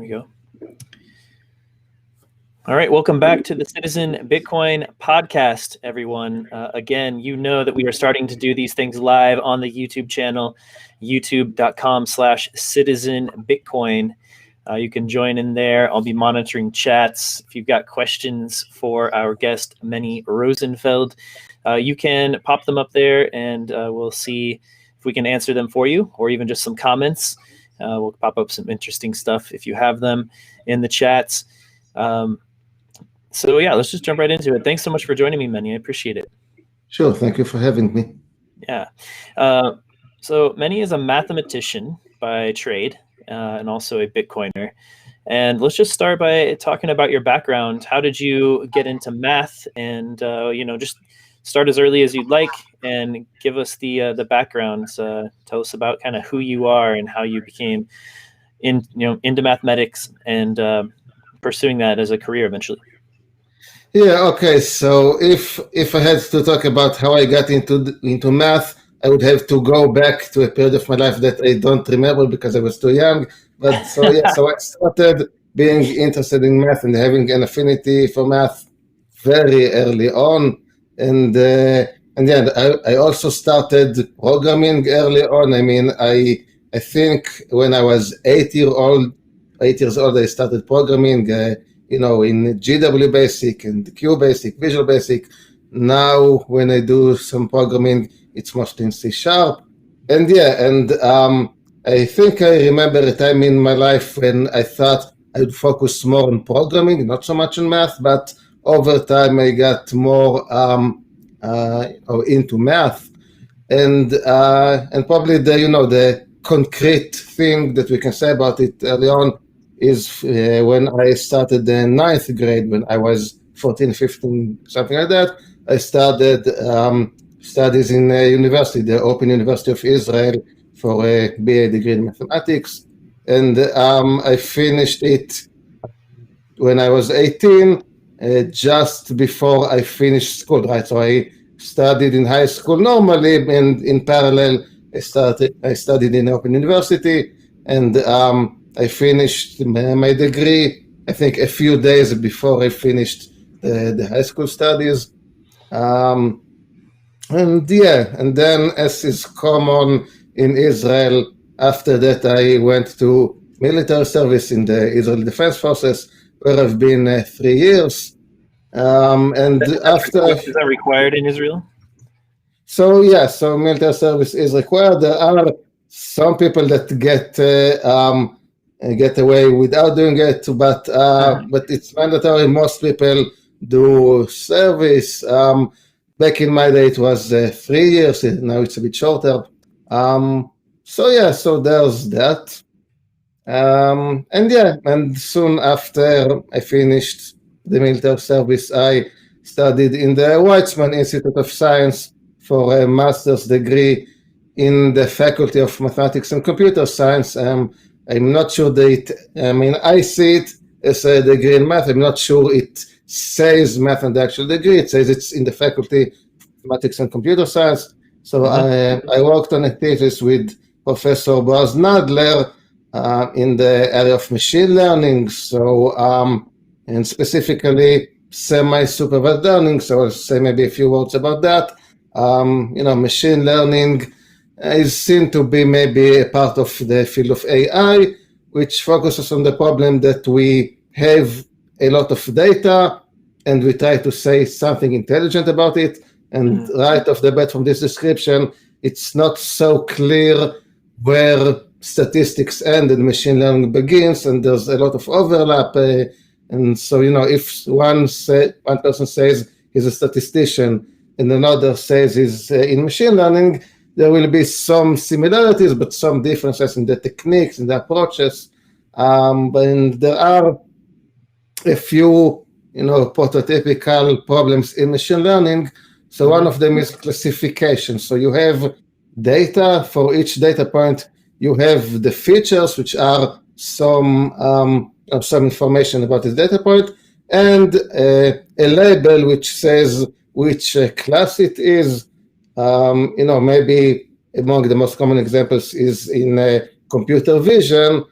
we go. All right, welcome back to the Citizen Bitcoin podcast, everyone. Again, you know that we are starting to do these things live on the YouTube channel, youtube.com/citizenbitcoin. You can join in there. I'll be monitoring chats. If you've got questions for our guest, Meni Rosenfeld, you can pop them up there and we'll see if we can answer them for you, or even just some comments. We'll pop up some interesting stuff if you have them in the chats. So yeah, let's just jump right into it. Thanks so much for joining me, Meni. I appreciate it. Sure, thank you for having me. Yeah. So Meni is a mathematician by trade and also a Bitcoiner. And let's just start by talking about your background. How did you get into math? And just start as early as you'd like and give us the background. Tell us about kind of who you are and how you became into mathematics and pursuing that as a career eventually. Yeah, okay. So if I had to talk about how I got into math, I would have to go back to a period of my life that I don't remember because I was too young. But so I started being interested in math and having an affinity for math very early on. And I also started programming early on. I mean, I think when I was 8 years old, I started programming. In GW Basic and Q Basic, Visual Basic. Now, when I do some programming, it's mostly in C#. And I think I remember a time in my life when I thought I would focus more on programming, not so much on math, but over time I got more into math. And probably the concrete thing that we can say about it early on is when I started the 9th grade, when I was 14, 15, something like that, I started studies in a university, the Open University of Israel, for a BA degree in mathematics. And I finished it when I was 18, just before I finished school, right? So I studied in high school normally, and in parallel, I studied in Open University, and I finished my degree, I think, a few days before I finished the high school studies. And then, as is common in Israel, after that I went to military service in the Israeli Defense Forces, where I've been 3 years. Is that required in Israel? So military service is required. There are some people that get away without doing it, but it's mandatory. Most people do service. Back in my day, it was 3 years. Now it's a bit shorter. So there's that. And soon after I finished the military service, I studied in the Weizmann Institute of Science for a master's degree in the Faculty of Mathematics and Computer Science. I'm not sure I see it as a degree in math. I'm not sure it says math in the actual degree. It says it's in the Faculty of Mathematics and Computer Science. So I worked on a thesis with Professor Boaz Nadler in the area of machine learning. So, and specifically semi-supervised learning. So I'll say maybe a few words about that. Machine learning is seen to be maybe a part of the field of AI, which focuses on the problem that we have a lot of data and we try to say something intelligent about it. And right off the bat from this description, it's not so clear where statistics end and machine learning begins, and there's a lot of overlap. And so, if one person says he's a statistician and another says he's in machine learning, there will be some similarities, but some differences in the techniques and the approaches. And there are a few, prototypical problems in machine learning. So one of them is classification. So you have data. For each data point, you have the features, which are some information about this data point, and a label which says which class it is. Maybe among the most common examples is in computer vision.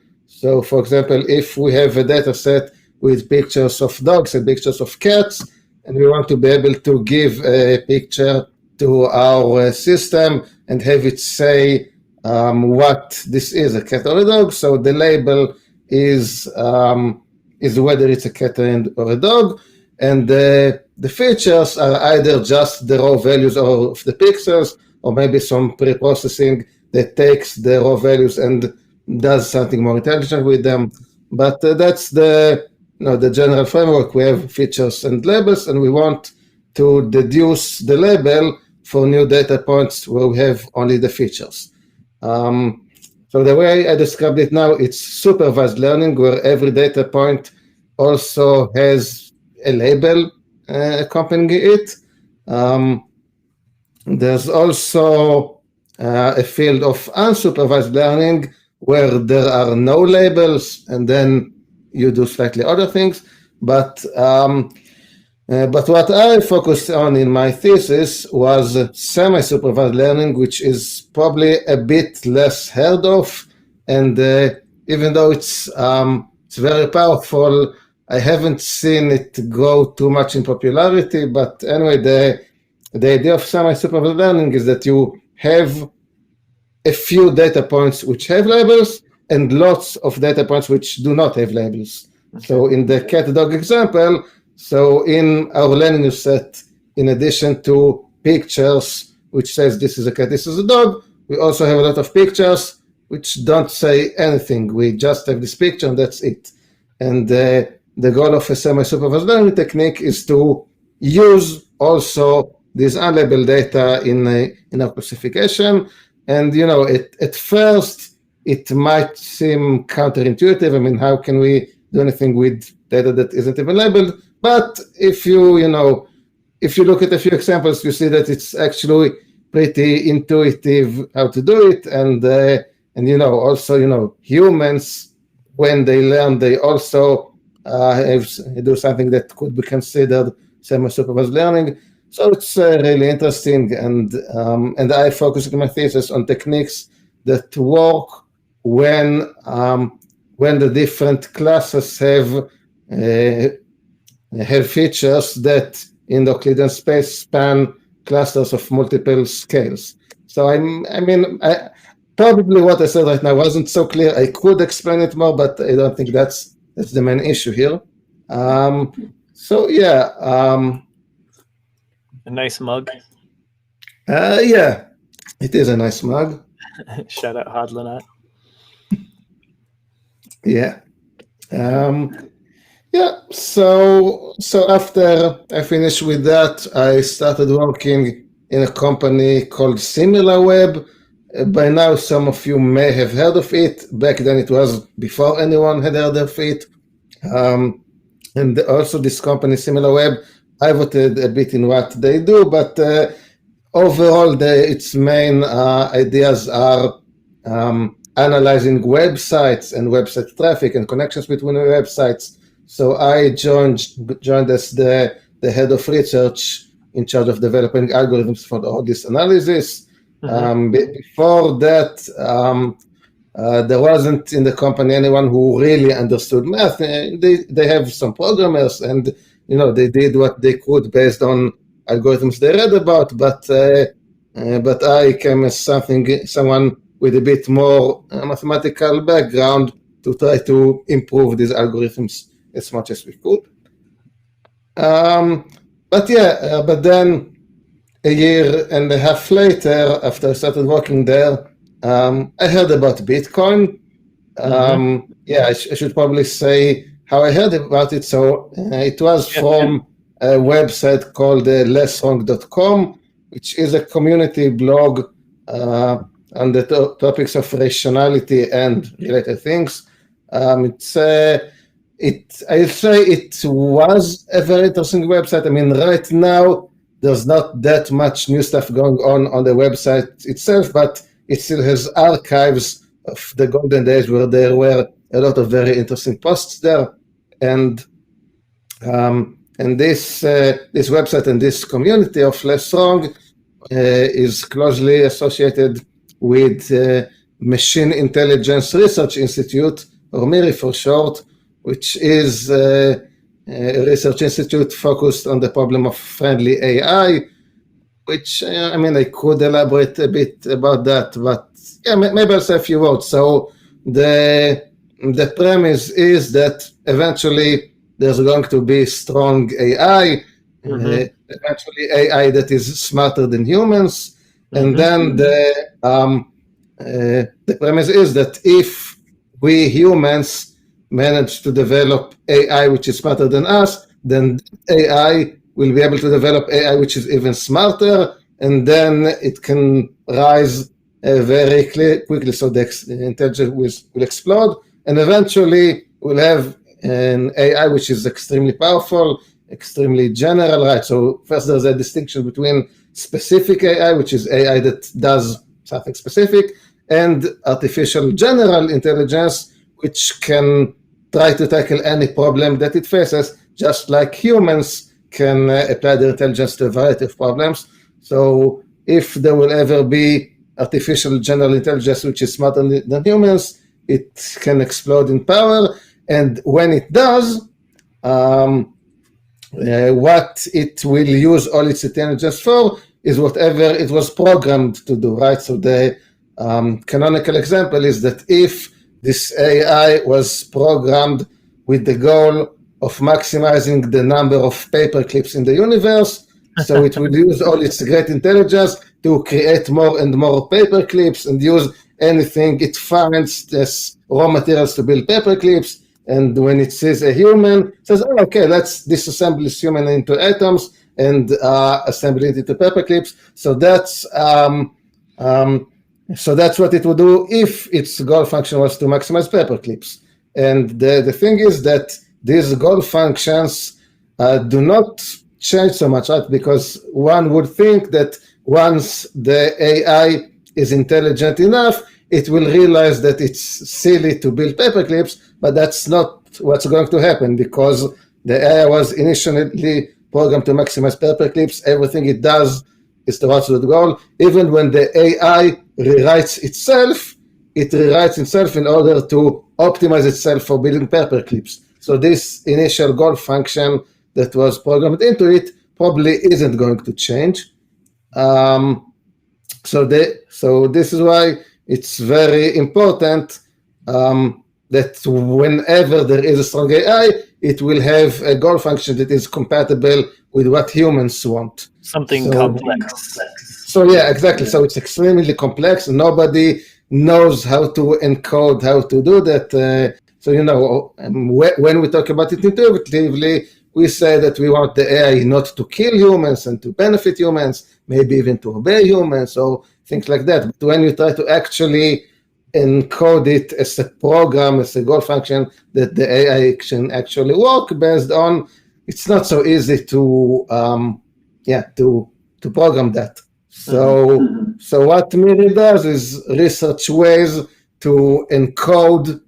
So, for example, if we have a data set with pictures of dogs and pictures of cats, and we want to be able to give a picture to our system and have it say what this is, a cat or a dog. So the label is whether it's a cat or a dog, and the features are either just the raw values of the pixels, or maybe some pre-processing that takes the raw values and does something more intelligent with them. But that's the general framework. We have features and labels, and we want to deduce the label for new data points where we have only the features. So the way I described it now, it's supervised learning, where every data point also has a label accompanying it. There's also a field of unsupervised learning where there are no labels, and then you do slightly other things. But what I focused on in my thesis was semi-supervised learning, which is probably a bit less heard of. And even though it's very powerful, I haven't seen it grow too much in popularity. But anyway, the idea of semi-supervised learning is that you have a few data points which have labels and lots of data points which do not have labels. Okay. So in the cat-dog example, so in our learning set, in addition to pictures which says this is a cat, this is a dog, we also have a lot of pictures which don't say anything. We just have this picture and that's it. And the goal of a semi-supervised learning technique is to use also this unlabeled data in our classification. And at first it might seem counterintuitive. I mean, how can we do anything with data that isn't even labeled? But if you look at a few examples, you see that it's actually pretty intuitive how to do it. And also humans, when they learn, they also do something that could be considered semi-supervised learning. So it's really interesting, and I focus in my thesis on techniques that work when the different classes have features that in the Euclidean space span clusters of multiple scales. So probably what I said right now wasn't so clear. I could explain it more, but I don't think that's the main issue here. A nice mug. Yeah, it is a nice mug. Shout out Hadlanat. Yeah. So after I finished with that, I started working in a company called SimilarWeb. By now, some of you may have heard of it. Back then, it was before anyone had heard of it. And also this company, SimilarWeb, pivoted a bit in what they do, but overall, its main ideas are analyzing websites and website traffic and connections between websites. So I joined as the head of research in charge of developing algorithms for all this analysis. Mm-hmm. Before that, there wasn't in the company anyone who really understood math. They have some programmers, and they did what they could based on algorithms they read about. But I came as someone with a bit more mathematical background to try to improve these algorithms as much as we could. But then a year and a half later, after I started working there, I heard about Bitcoin. Mm-hmm. I should probably say how I heard about it. So it was from a website called lesswrong.com, which is a community blog on the topics of rationality and related things. I'll say it was a very interesting website. I mean, right now, there's not that much new stuff going on the website itself, but it still has archives of the golden days where there were a lot of very interesting posts there. And this website and this community of Less Wrong is closely associated with Machine Intelligence Research Institute, or MIRI for short, which is a research institute focused on the problem of friendly AI, which, I could elaborate a bit about that, but yeah, maybe I'll say a few words. So the premise is that eventually there's going to be strong AI, eventually AI that is smarter than humans, and then the premise is that if we humans manage to develop AI which is smarter than us, then AI will be able to develop AI which is even smarter, and then it can rise very quickly, so the intelligence will explode, and eventually we'll have an AI which is extremely powerful, extremely general, right? So first there's a distinction between specific AI, which is AI that does something specific, and artificial general intelligence, which can try to tackle any problem that it faces, just like humans can apply their intelligence to a variety of problems. So if there will ever be artificial general intelligence which is smarter than humans, it can explode in power, and when it does, what it will use all its intelligence for is whatever it was programmed to do, right? So the canonical example is that if this AI was programmed with the goal of maximizing the number of paper clips in the universe, so it will use all its great intelligence to create more and more paper clips and use anything it finds as raw materials to build paper clips. And when it sees a human, it says, oh, okay, let's disassemble this human into atoms and assemble it into paper clips. So that's what it would do if its goal function was to maximize paper clips. And the thing is that these goal functions do not change so much, right? Because one would think that once the AI is intelligent enough, it will realize that it's silly to build paper clips, but that's not what's going to happen, because the AI was initially programmed to maximize paper clips. Everything it does is towards that goal. Even when the AI rewrites itself, it rewrites itself in order to optimize itself for building paper clips. So this initial goal function that was programmed into it probably isn't going to change. So this is why it's very important that whenever there is a strong AI, it will have a goal function that is compatible with what humans want. Something complex. So yeah, exactly. So it's extremely complex. Nobody knows how to encode, how to do that. So, when we talk about it intuitively, we say that we want the AI not to kill humans and to benefit humans, maybe even to obey humans or things like that. But when you try to actually encode it as a program, as a goal function that the AI can actually work based on, it's not so easy to program that. So what MIRI does is research ways to encode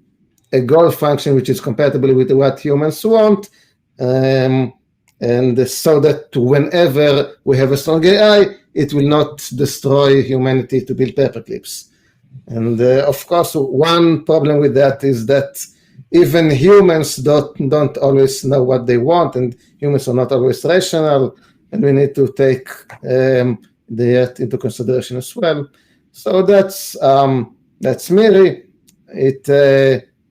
a goal function which is compatible with what humans want, and so that whenever we have a strong AI, it will not destroy humanity to build paper clips. And of course, one problem with that is that even humans don't always know what they want, and humans are not always rational, and we need to take that into consideration as well. So that's MIRI.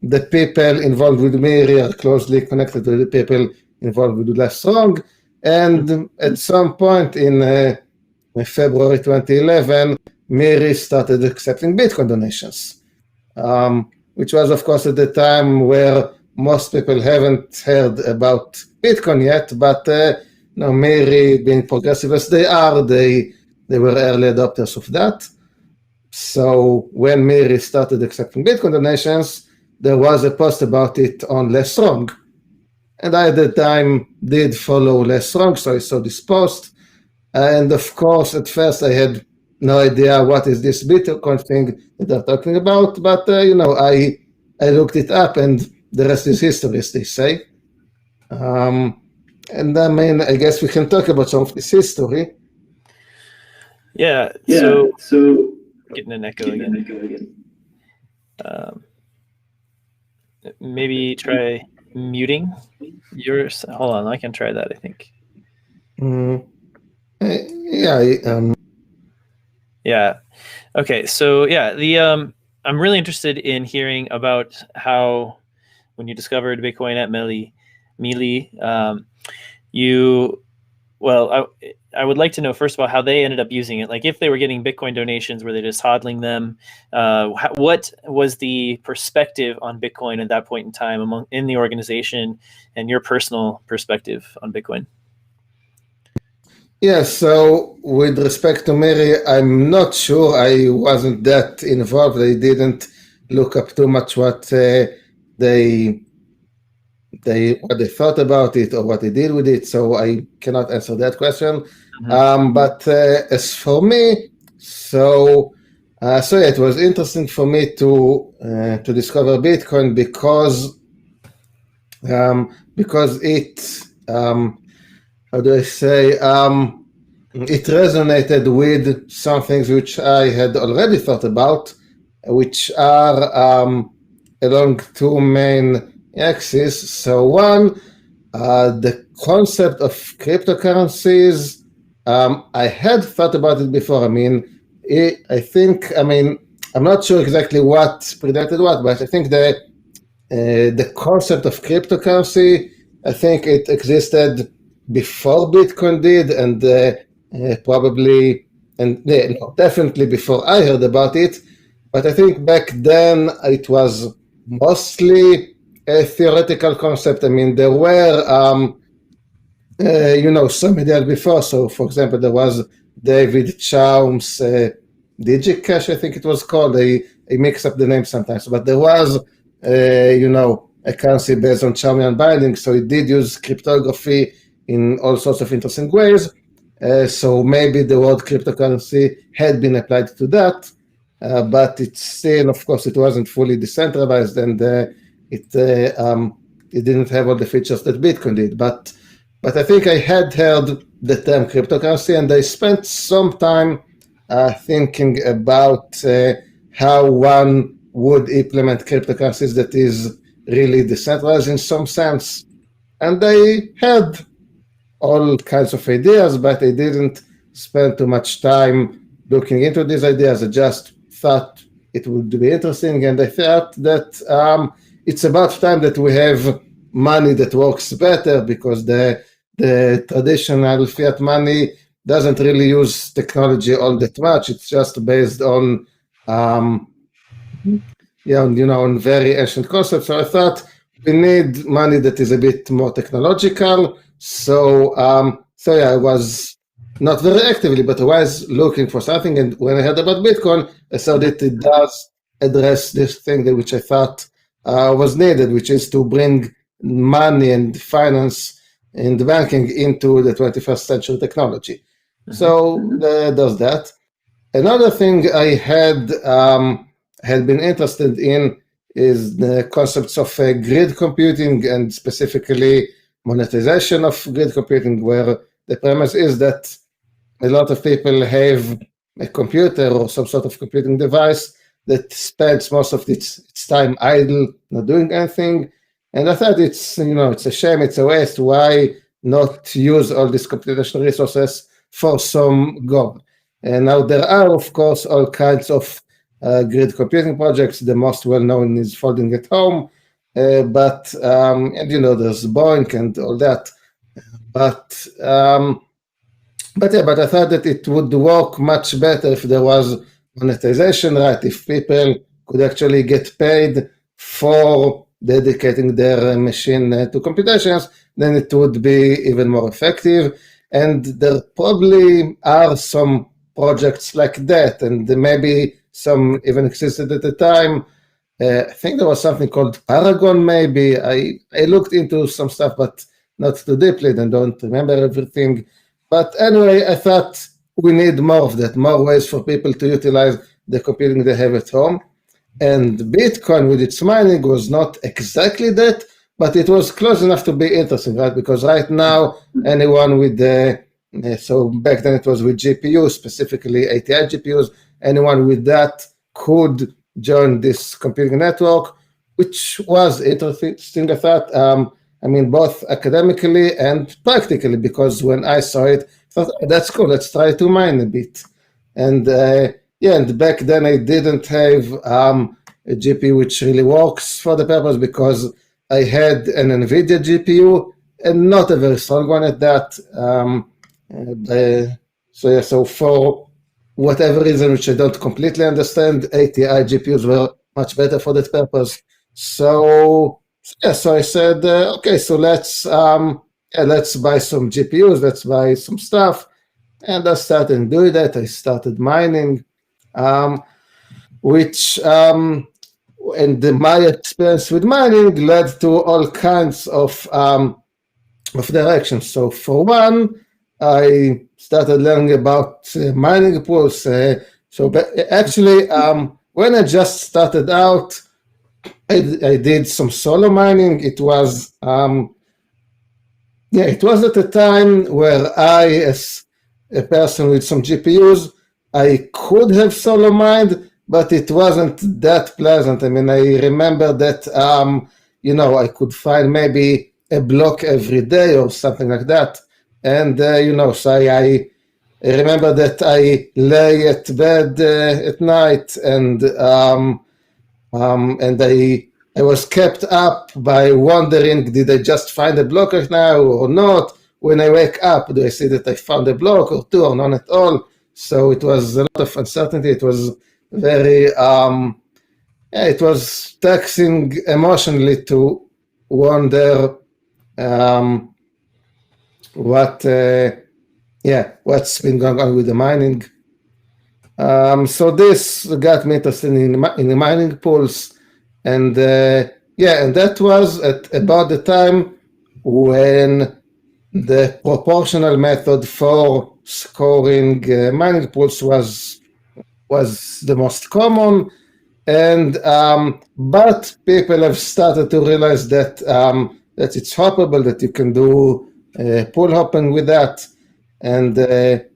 The people involved with MIRI are closely connected to the people involved with LessWrong, and at some point in February 2011, MIRI started accepting Bitcoin donations, which was, of course, at the time where most people haven't heard about Bitcoin yet, but MIRI, being progressive as they are, they were early adopters of that. So when MIRI started accepting Bitcoin donations, there was a post about it on LessWrong. And I, at the time, did follow LessWrong, so I saw this post. And of course, at first, I had no idea what is this Bitcoin thing that they're talking about. But, I looked it up, and the rest is history, as they say. And I guess we can talk about some of this history. Yeah. So getting an echo again. maybe try muting yours. Hold on, I can try that, I think. Yeah. Yeah. Okay. So yeah, I'm really interested in hearing about how when you discovered Bitcoin at Mealy, you I would like to know first of all how they ended up using it. Like if they were getting Bitcoin donations, were they just hodling them? What was the perspective on Bitcoin at that point in time in the organization, and your personal perspective on Bitcoin? Yeah, so with respect to Mary, I'm not sure. I wasn't that involved. I didn't look up too much what they thought about it or what they did with it. So I cannot answer that question. But as for me, so yeah, it was interesting for me to discover Bitcoin because it how do I say it resonated with some things which I had already thought about, which are along two main axes. So one, the concept of cryptocurrencies, I had thought about it before. I mean, I'm not sure exactly what predated what, but I think the concept of cryptocurrency, I think it existed before Bitcoin did, and definitely before I heard about it. But I think back then it was mostly a theoretical concept. I mean, there were some ideas before. So, for example, there was David Chaum's DigiCash, I think it was called. I mix up the names sometimes, but there was, a currency based on Chaumian binding. So it did use cryptography in all sorts of interesting ways. So maybe the word cryptocurrency had been applied to that, but it's still, of course, it wasn't fully decentralized, and it didn't have all the features that Bitcoin did. But I think I had heard the term cryptocurrency, and I spent some time thinking about how one would implement cryptocurrencies that is really decentralized in some sense. And I had all kinds of ideas, but I didn't spend too much time looking into these ideas. I just thought it would be interesting, and I thought that it's about time that we have money that works better, because the traditional fiat money doesn't really use technology all that much. It's just based on on very ancient concepts. So I thought we need money that is a bit more technological. So I was not very actively, but I was looking for something. And when I heard about Bitcoin, I saw that it does address this thing which I thought was needed, which is to bring money and finance and banking into the 21st century technology. So does that. Another thing I had been interested in is the concepts of grid computing, and specifically monetization of grid computing, where the premise is that a lot of people have a computer or some sort of computing device that spends most of its time idle, not doing anything. And I thought it's a shame, it's a waste. Why not use all these computational resources for some goal? And now there are, of course, all kinds of grid computing projects. The most well-known is Folding at Home, but there's Boink and all that. But I thought that it would work much better if there was monetization, right? If people could actually get paid for dedicating their machine to computations, then it would be even more effective. And there probably are some projects like that, and maybe some even existed at the time. I think there was something called Paragon, maybe. I looked into some stuff, but not too deeply, and don't remember everything. But anyway, I thought we need more of that, more ways for people to utilize the computing they have at home. And Bitcoin with its mining was not exactly that, but it was close enough to be interesting, right? Because right now, anyone with so back then it was with GPUs, specifically ATI GPUs, anyone with that could join this computing network which was interesting, I thought. I mean, both academically and practically, because when I saw it, I thought, oh, that's cool, let's try to mine a bit. And and back then I didn't have a GPU which really works for the purpose, because I had an NVIDIA GPU and not a very strong one at that. So for whatever reason, which I don't completely understand, ATI GPUs were much better for that purpose. So I said, okay, so let's buy some GPUs, let's buy some stuff. And I started doing that. I started mining, and my experience with mining led to all kinds of directions. So for one, I started learning about mining pools. Actually, when I just started out, I did some solo mining. It was at a time where I, as a person with some GPUs, I could have solo mined, but it wasn't that pleasant. I mean, I remember that I could find maybe a block every day or something like that. And so I remember that I lay at bed at night, and I was kept up by wondering, did I just find a block right now or not? When I wake up, do I see that I found a block or two or none at all? So it was a lot of uncertainty. It was very, it was taxing emotionally to wonder what's been going on with the mining. So this got me interested in the mining pools, and and that was at about the time when the proportional method for scoring mining pools was the most common, and but people have started to realize that it's hoppable, that you can do pool hopping with that, and the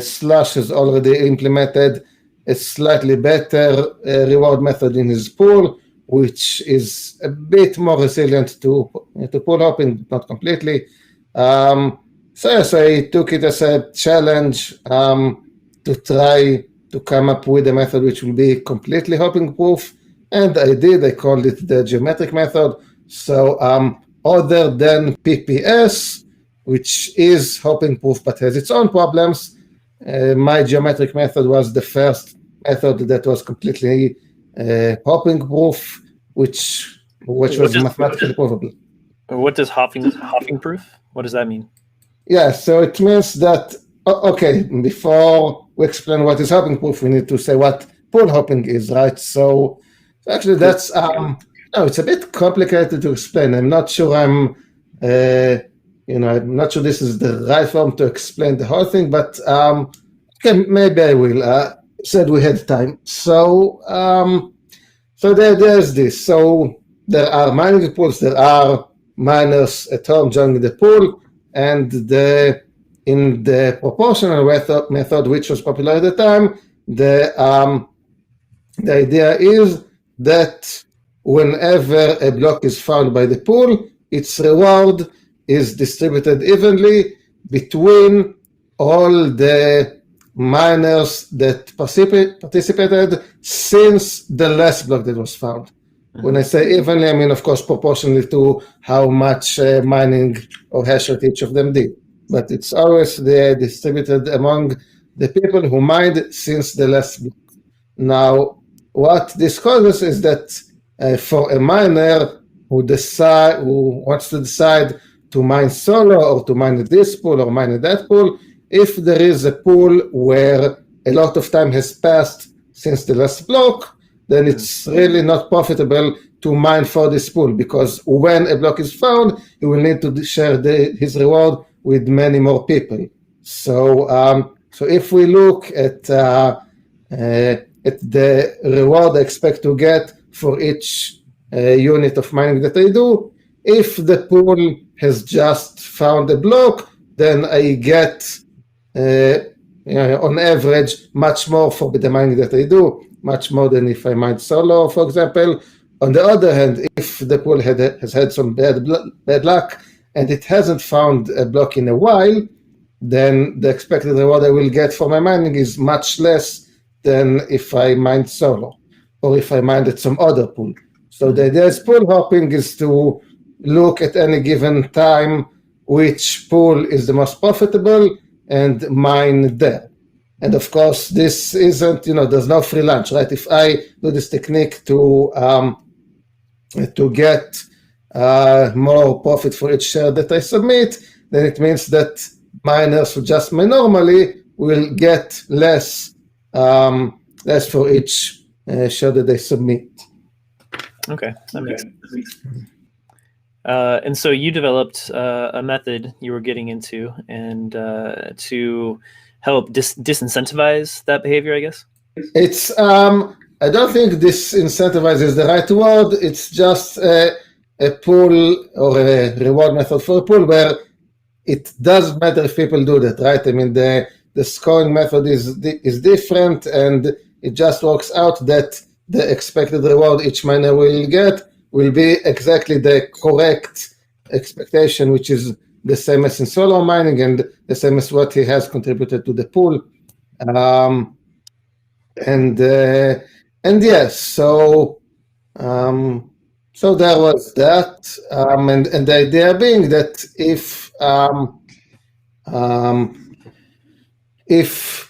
Slush has already implemented a slightly better reward method in his pool, which is a bit more resilient to pool hopping, not completely. So I took it as a challenge to try to come up with a method which will be completely hopping proof, and I did. I called it the geometric method. So other than PPS, which is hopping proof but has its own problems, my geometric method was the first method that was completely hopping proof, which was mathematically provable. What does hopping proof? What does that mean? Yeah, so it means that, okay, before we explain what is hopping proof, we need to say what pool hopping is, right? So actually that's, it's a bit complicated to explain. I'm not sure I'm not sure this is the right form to explain the whole thing, but okay, maybe I will. Said we had time. So there's this. So there are mining pools, there are miners at home joining the pool, and in the proportional method, which was popular at the time, the idea is that whenever a block is found by the pool, its reward is distributed evenly between all the miners that participated since the last block that was found. When I say evenly, I mean, of course, proportionally to how much mining or hash rate each of them did. But it's always distributed among the people who mined since the last block. Now, what this causes is that for a miner who wants to decide to mine solo or to mine this pool or mine that pool, if there is a pool where a lot of time has passed since the last block, then it's really not profitable to mine for this pool, because when a block is found, you will need to share his reward with many more people. So if we look at the reward I expect to get for each unit of mining that I do, if the pool has just found a block, then I get on average much more for the mining that I do, much more than if I mine solo, for example, On the other hand, if the pool has had some bad luck and it hasn't found a block in a while, then the expected reward I will get for my mining is much less than if I mined solo or if I mined at some other pool. So the idea is pool hopping is to look at any given time which pool is the most profitable and mine there. And of course, this isn't, there's no free lunch, right? If I do this technique to get more profit for each share that I submit, then it means that miners who just mine normally will get less for each share that they submit. Okay, that makes sense. And so you developed a method you were getting into, and to help disincentivize that behavior, I guess? It's I don't think disincentivize is the right word. It's just a pool or a reward method for a pool where it does matter if people do that, right? I mean, the scoring method is different, and it just works out that the expected reward each miner will get will be exactly the correct expectation, which is the same as in solo mining and the same as what he has contributed to the pool. And yes, so there was that, and the idea being that if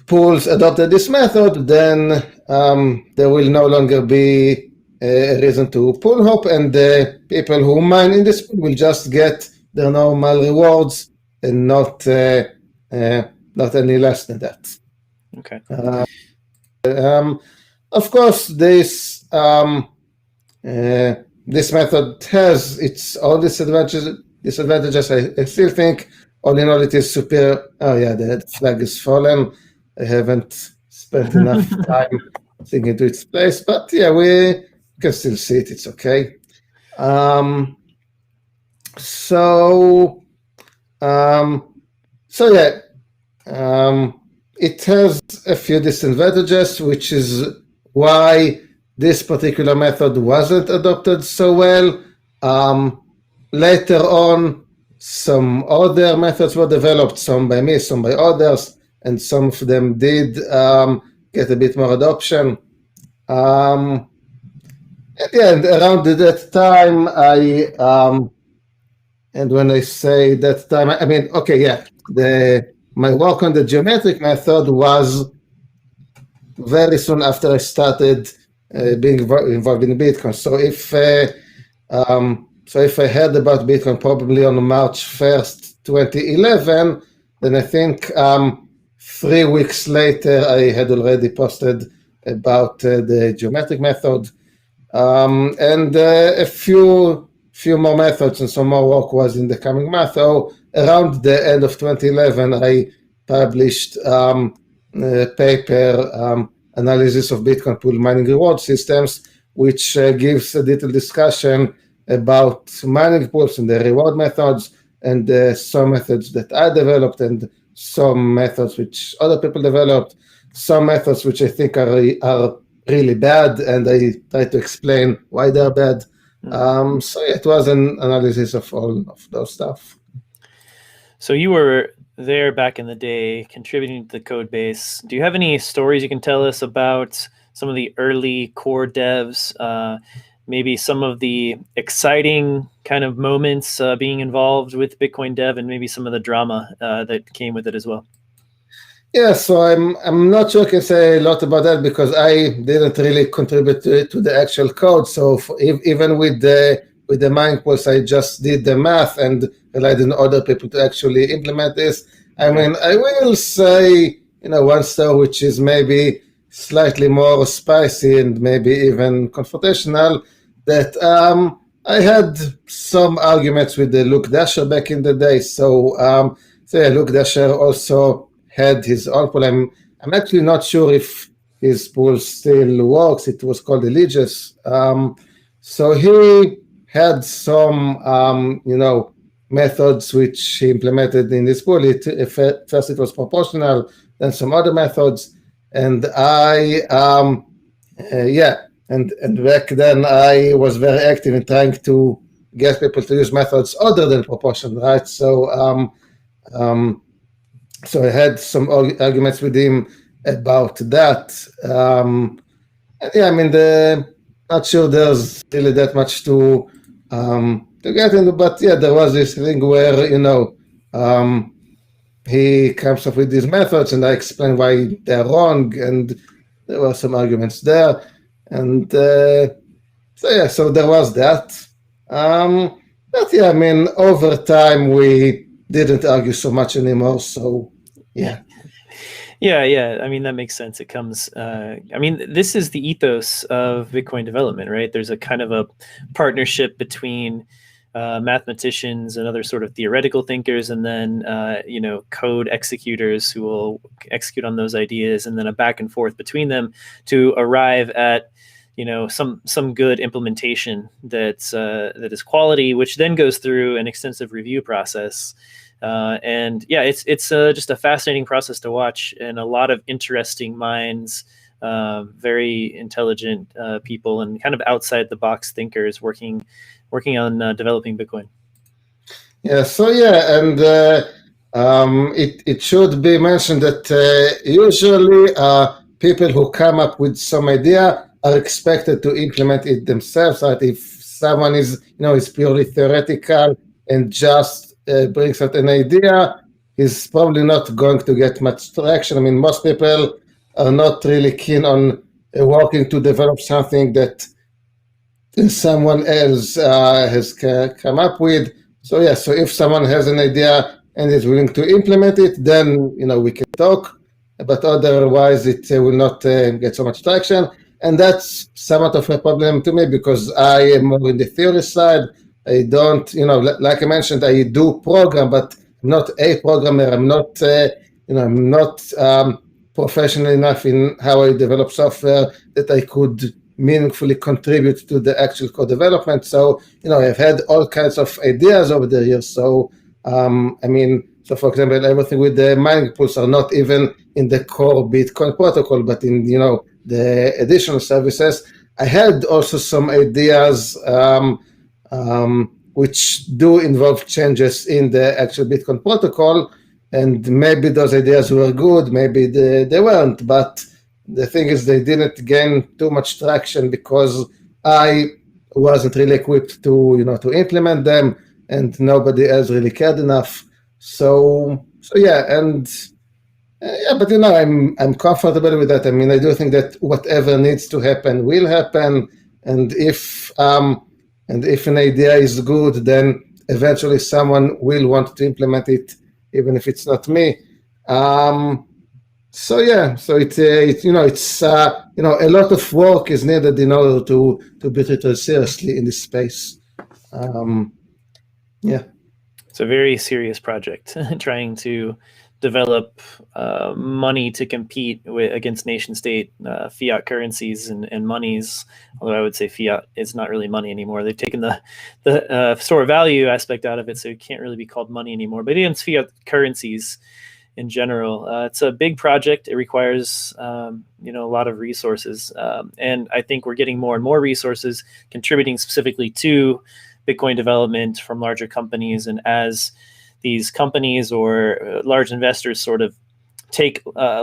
pools adopted this method, then there will no longer be a reason to pool hop, and the people who mine in this pool will just get their normal rewards and not any less than that. Okay. Of course, this method has its own disadvantages. I still think, all in all, it is superior. Oh yeah, the flag is fallen. I haven't spent enough time thinking to its place, but yeah, we can still see it. It's okay. It has a few disadvantages, which is why this particular method wasn't adopted so well. Later on, some other methods were developed, some by me, some by others, and some of them did get a bit more adoption. And around that time, and when I say that time, I mean, okay, yeah, my work on the geometric method was very soon after I started being involved in Bitcoin. So if I heard about Bitcoin probably on March 1st, 2011, then I think 3 weeks later I had already posted about the geometric method, and a few more methods and some more work was in the coming month. So around the end of 2011, I published a paper, Analysis of Bitcoin Pool Mining Reward Systems, which gives a detailed discussion about mining pools and the reward methods, and some methods that I developed and some methods which other people developed, some methods which I think are really bad, and I try to explain why they're bad. So it was an analysis of all of those stuff. So you were there back in the day, contributing to the code base. Do you have any stories you can tell us about some of the early core devs, maybe some of the exciting kind of moments being involved with Bitcoin dev, and maybe some of the drama that came with it as well? Yeah, so I'm not sure I can say a lot about that because I didn't really contribute to the actual code. So even with the mining pools, I just did the math and relied on other people to actually implement this. I mean, I will say, one story which is maybe slightly more spicy and maybe even confrontational, that I had some arguments with the Luke Dasher back in the day. So yeah, Luke Dasher also had his own pool. I'm actually not sure if his pool still works. It was called Eligius. So he had some, methods which he implemented in this pool. First it was proportional, then some other methods. And I and back then I was very active in trying to get people to use methods other than proportion, right? So so I had some arguments with him about that. Yeah, I mean, not sure there's really that much to get into, but yeah, there was this thing where, he comes up with these methods and I explain why they're wrong, and there were some arguments there. And so there was that. But yeah, I mean, over time we didn't argue so much anymore, so yeah. Yeah. I mean, that makes sense. It comes, I mean, this is the ethos of Bitcoin development, right? There's a kind of a partnership between mathematicians and other sort of theoretical thinkers, and then, code executors who will execute on those ideas, and then a back and forth between them to arrive at, some good implementation that is quality, which then goes through an extensive review process. And yeah, it's just a fascinating process to watch, and a lot of interesting minds, very intelligent people, and kind of outside the box thinkers working on developing Bitcoin. Yeah. So yeah, and it should be mentioned that usually people who come up with some idea are expected to implement it themselves. Right? If someone is purely theoretical and just brings out an idea, he's probably not going to get much traction. I mean, most people are not really keen on working to develop something that someone else has come up with. So yeah, so if someone has an idea and is willing to implement it, then we can talk. But otherwise, it will not get so much traction, and that's somewhat of a problem to me because I am more in the theory side. I don't, like I mentioned, I do program, but I'm not a programmer. I'm not, I'm not professional enough in how I develop software that I could meaningfully contribute to the actual code development. So, I've had all kinds of ideas over the years. So, so for example, everything with the mining pools are not even in the core Bitcoin protocol, but in, the additional services. I had also some ideas which do involve changes in the actual Bitcoin protocol, and maybe those ideas were good, maybe they weren't, but the thing is they didn't gain too much traction because I wasn't really equipped to implement them, and nobody else really cared enough. So yeah, and yeah, but I'm comfortable with that. I mean, I do think that whatever needs to happen will happen, and if an idea is good, then eventually someone will want to implement it, even if it's not me. So yeah, so it's a lot of work is needed in order to be treated seriously in this space. Yeah. It's a very serious project, trying to develop money to compete against nation state fiat currencies and monies. Although I would say fiat is not really money anymore. They've taken the store of value aspect out of it, so it can't really be called money anymore. But against fiat currencies in general, it's a big project. It requires a lot of resources, and I think we're getting more and more resources contributing specifically to Bitcoin development from larger companies. And as these companies or large investors sort of take a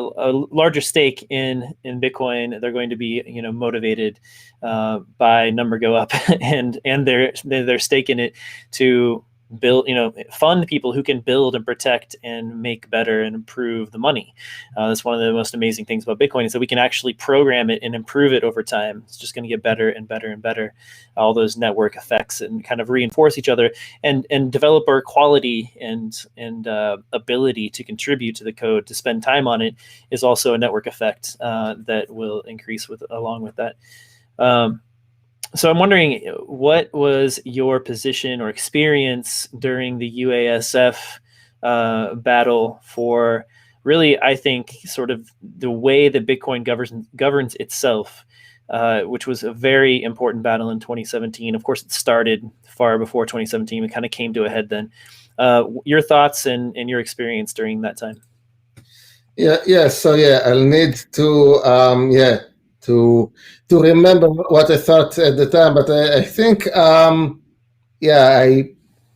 larger stake in Bitcoin, they're going to be motivated by number go up and their stake in it to build, fund people who can build and protect and make better and improve the money. That's one of the most amazing things about Bitcoin, is that we can actually program it and improve it over time. It's just going to get better and better and better. All those network effects and kind of reinforce each other, and developer quality and ability to contribute to the code, to spend time on it, is also a network effect that will increase along with that. So I'm wondering, what was your position or experience during the UASF battle for really, I think, sort of the way that Bitcoin governs itself, which was a very important battle in 2017. Of course, it started far before 2017. It kind of came to a head then. Your thoughts and your experience during that time? Yeah. So yeah, I'll need to to remember what I thought at the time, but I think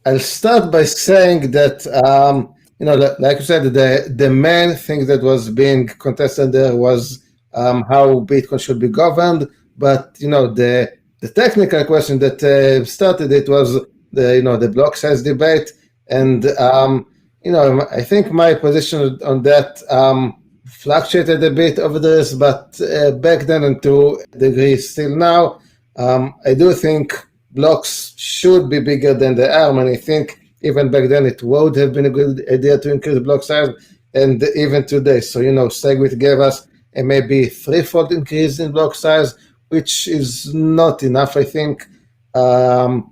I'll start by saying that like you said, the main thing that was being contested there was how Bitcoin should be governed, but the technical question that started it was the block size debate, and I think my position on that fluctuated a bit over this, but back then and to a degree still now, I do think blocks should be bigger than they are, and I think even back then it would have been a good idea to increase block size, and even today. So Segwit gave us a maybe threefold increase in block size, which is not enough, I think. So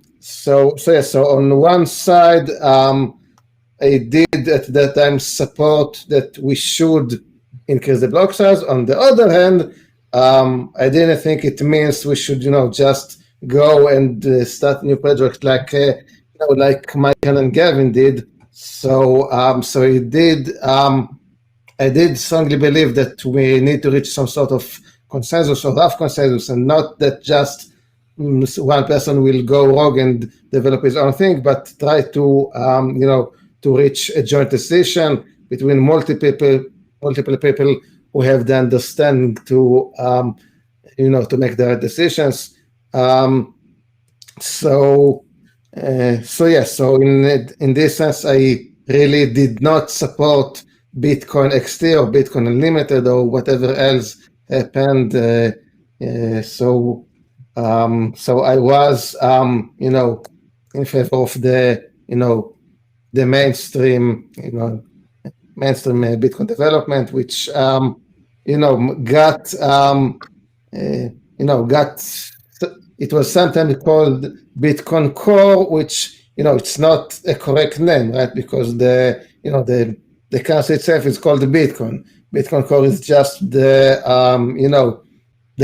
on one side, I did at that time support that we should increase the block size. On the other hand, I didn't think it means we should, just go and start new project like Michael and Gavin did. So I did strongly believe that we need to reach some sort of consensus or rough consensus, and not that just one person will go rogue and develop his own thing, but try to to reach a joint decision between multiple people who have the understanding to to make the right decisions. So in this sense, I really did not support Bitcoin XT or Bitcoin Unlimited or whatever else happened. So I was in favor of the mainstream Bitcoin development, which got it was sometimes called Bitcoin Core, which it's not a correct name, right? Because the currency itself is called the Bitcoin. Bitcoin Core is just the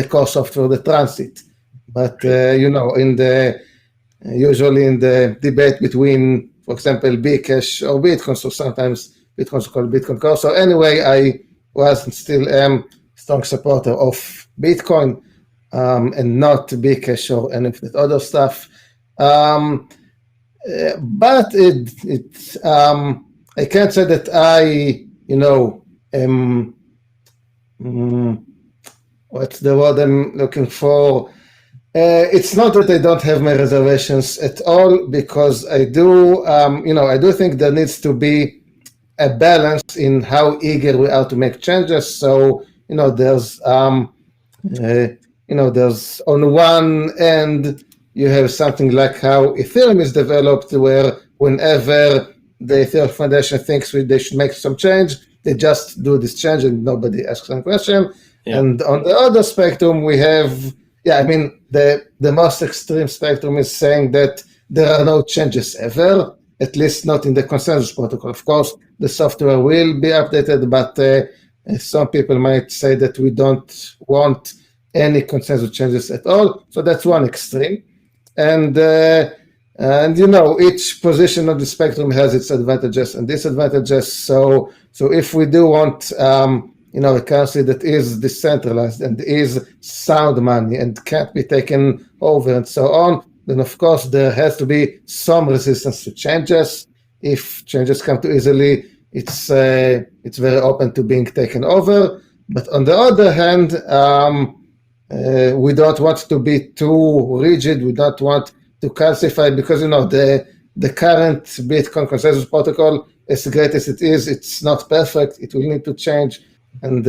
core software, the transit. But usually in the debate between, for example, Bcash or Bitcoin, so sometimes Bitcoin is called Bitcoin Core. So anyway, I was and still am strong supporter of Bitcoin and not Bcash or any of that other stuff. But I can't say that I am what's the word I'm looking for? It's not that I don't have my reservations at all, because I do, I do think there needs to be a balance in how eager we are to make changes. So, there's on one end, you have something like how Ethereum is developed, where whenever the Ethereum Foundation thinks they should make some change, they just do this change and nobody asks any question. Yeah. And on the other spectrum, we have, the most extreme spectrum is saying that there are no changes ever, at least not in the consensus protocol. Of course, the software will be updated, but some people might say that we don't want any consensus changes at all. So that's one extreme. And each position of the spectrum has its advantages and disadvantages. So if we do want a currency that is decentralized and is sound money and can't be taken over and so on, then of course there has to be some resistance to changes. If changes come too easily, it's very open to being taken over. But on the other hand, we don't want to be too rigid. We don't want to calcify, because the current Bitcoin consensus protocol, as great as it is, it's not perfect. It will need to change. And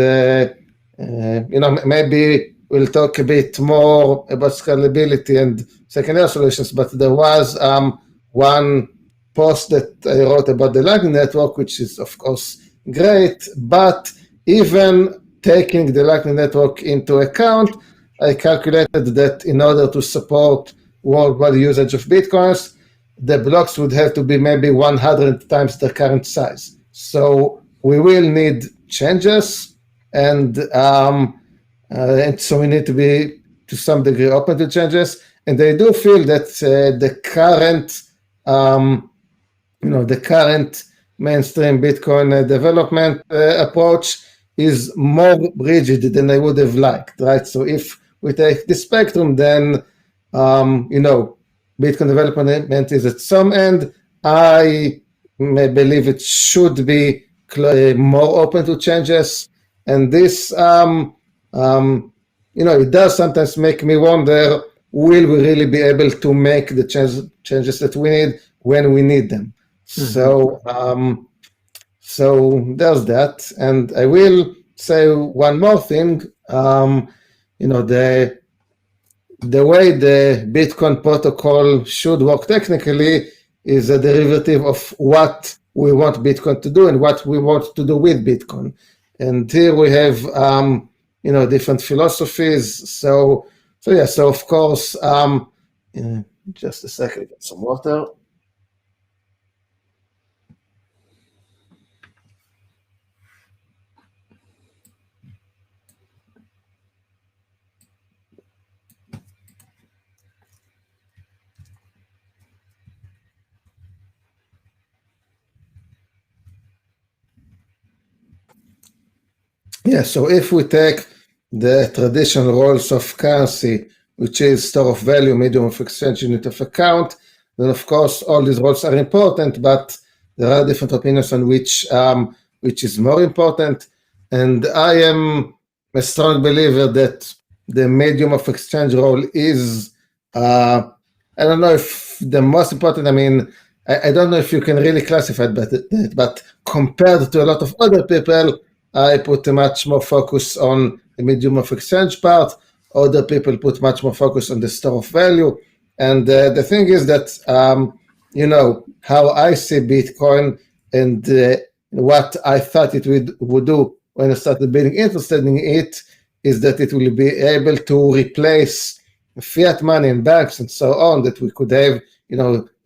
maybe we'll talk a bit more about scalability and secondary solutions. But there was one post that I wrote about the Lightning Network, which is of course great. But even taking the Lightning Network into account, I calculated that in order to support worldwide usage of Bitcoins, the blocks would have to be maybe 100 times the current size. So we will need changes, and so we need to be to some degree open to changes. And I do feel that the current mainstream Bitcoin development approach is more rigid than I would have liked, right? So if we take the spectrum, then Bitcoin development is at some end. I believe it should be more open to changes, and this it does sometimes make me wonder, will we really be able to make the changes that we need when we need them? Mm-hmm. So there's that. And I will say one more thing. The way the Bitcoin protocol should work technically is a derivative of what we want Bitcoin to do and what we want to do with Bitcoin. And here we have different philosophies. So of course, just a second, get some water. Yeah, so if we take the traditional roles of currency, which is store of value, medium of exchange, unit of account, then of course all these roles are important, but there are different opinions on which is more important. And I am a strong believer that the medium of exchange role is, I don't know if the most important, I don't know if you can really classify it, but compared to a lot of other people, I put much more focus on the medium of exchange part. Other people put much more focus on the store of value. And the thing is that, how I see Bitcoin and what I thought it would do when I started being interested in it is that it will be able to replace fiat money and banks and so on, that we could have,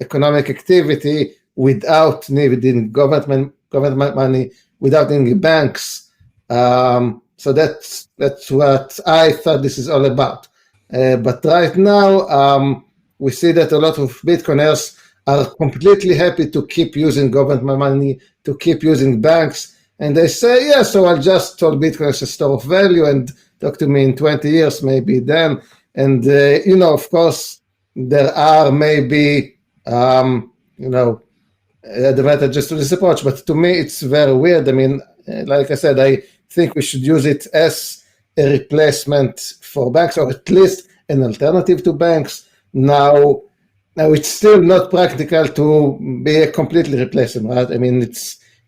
economic activity without needing government money, without any banks. So that's what I thought this is all about. But right now, we see that a lot of Bitcoiners are completely happy to keep using government money, to keep using banks. And they say, yeah, so I'll just hold Bitcoin as a store of value and talk to me in 20 years, maybe then. And, of course, there are maybe, advantages to this approach, but to me, it's very weird. Like I said, I think we should use it as a replacement for banks, or at least an alternative to banks. Now it's still not practical to be a completely replacement, right?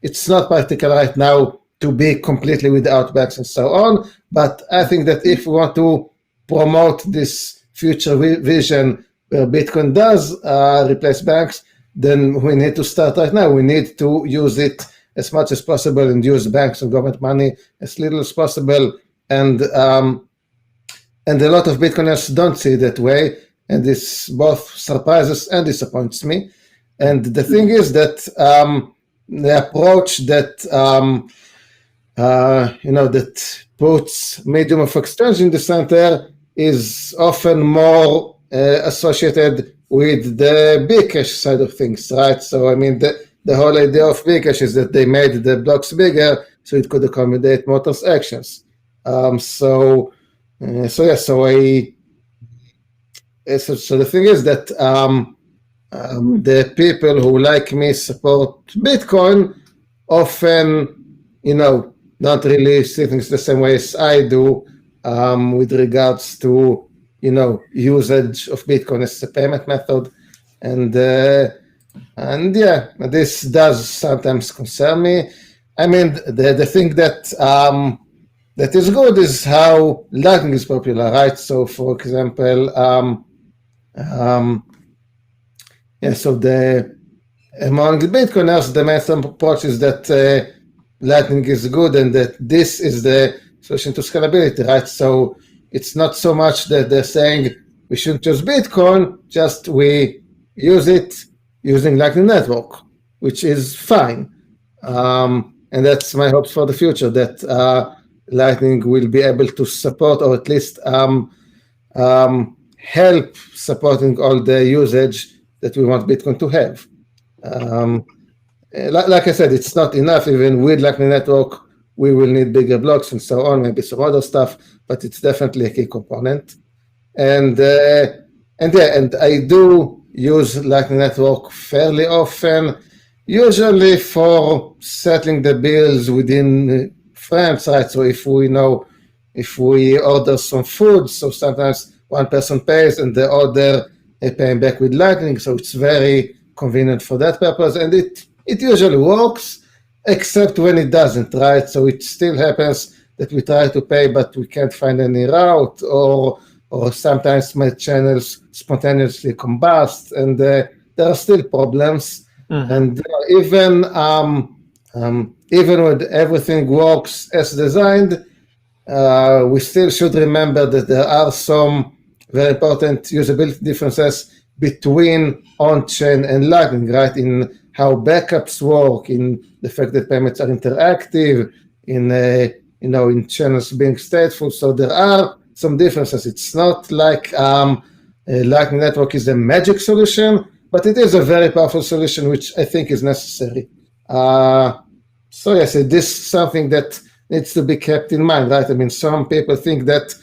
It's not practical right now to be completely without banks and so on. But I think that if we want to promote this future vision where Bitcoin does replace banks, then we need to start right now. We need to use it as much as possible and use banks and government money as little as possible. And a lot of Bitcoiners don't see it that way. And this both surprises and disappoints me. And the thing is that the approach that that puts medium of exchange in the center is often more associated with the Bcash side of things, right? So the whole idea of Bcash is that they made the blocks bigger so it could accommodate more transactions. So the thing is that the people who, like me, support Bitcoin often, not really see things the same way as I do with regards to, usage of Bitcoin as a payment method. And yeah, this does sometimes concern me. The thing that is good is how Lightning is popular, right? So, for example, among the Bitcoiners, the main approach is that Lightning is good and that this is the solution to scalability, right? So it's not so much that they're saying we shouldn't use Bitcoin, just we use it using Lightning Network, which is fine. And that's my hopes for the future, that Lightning will be able to support, or at least help supporting all the usage that we want Bitcoin to have. Like I said, it's not enough even with Lightning Network. we will need bigger blocks and so on, maybe some other stuff, but it's definitely a key component. And I do use Lightning Network fairly often, usually for settling the bills within friends, right? So if we order some food, so sometimes one person pays and the other paying back with Lightning, so it's very convenient for that purpose, and it usually works, except when it doesn't, right? So it still happens that we try to pay, but we can't find any route, or sometimes my channels spontaneously combust, and there are still problems. Mm-hmm. And even when everything works as designed, we still should remember that there are some very important usability differences between on-chain and Lightning, right? In how backups work, in the fact that payments are interactive, in channels being stateful. So there are some differences. It's not like Lightning Network is a magic solution, but it is a very powerful solution, which I think is necessary. So yes, it is something that needs to be kept in mind, right? I mean, some people think that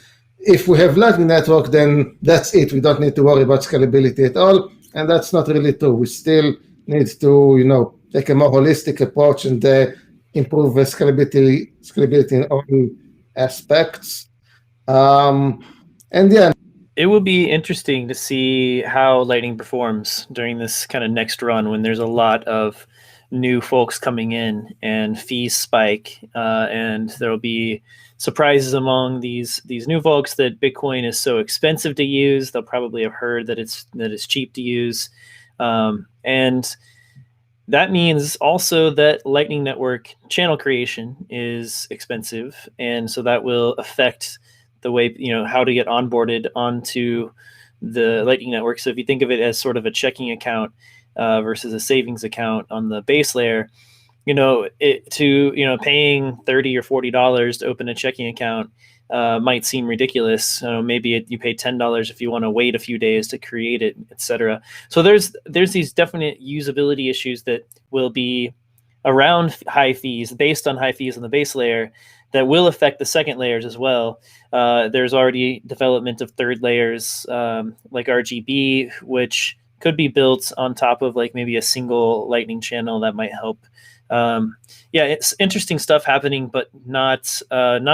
if we have Lightning Network, then that's it. We don't need to worry about scalability at all, and that's not really true. We still need to, take a more holistic approach and improve scalability in all aspects. It will be interesting to see how Lightning performs during this kind of next run when there's a lot of new folks coming in and fees spike, and there'll be surprises among these new folks that Bitcoin is so expensive to use. They'll probably have heard that it's cheap to use, and that means also that Lightning Network channel creation is expensive, and so that will affect the way, how to get onboarded onto the Lightning Network. So if you think of it as sort of a checking account versus a savings account on the base layer, paying $30 or $40 to open a checking account might seem ridiculous. Maybe you pay $10 if you want to wait a few days to create it, etc. So there's these definite usability issues that will be around high fees, based on high fees on the base layer, that will affect the second layers as well. There's already development of third layers like RGB, which could be built on top of like maybe a single Lightning channel that might help. It's interesting stuff happening, but not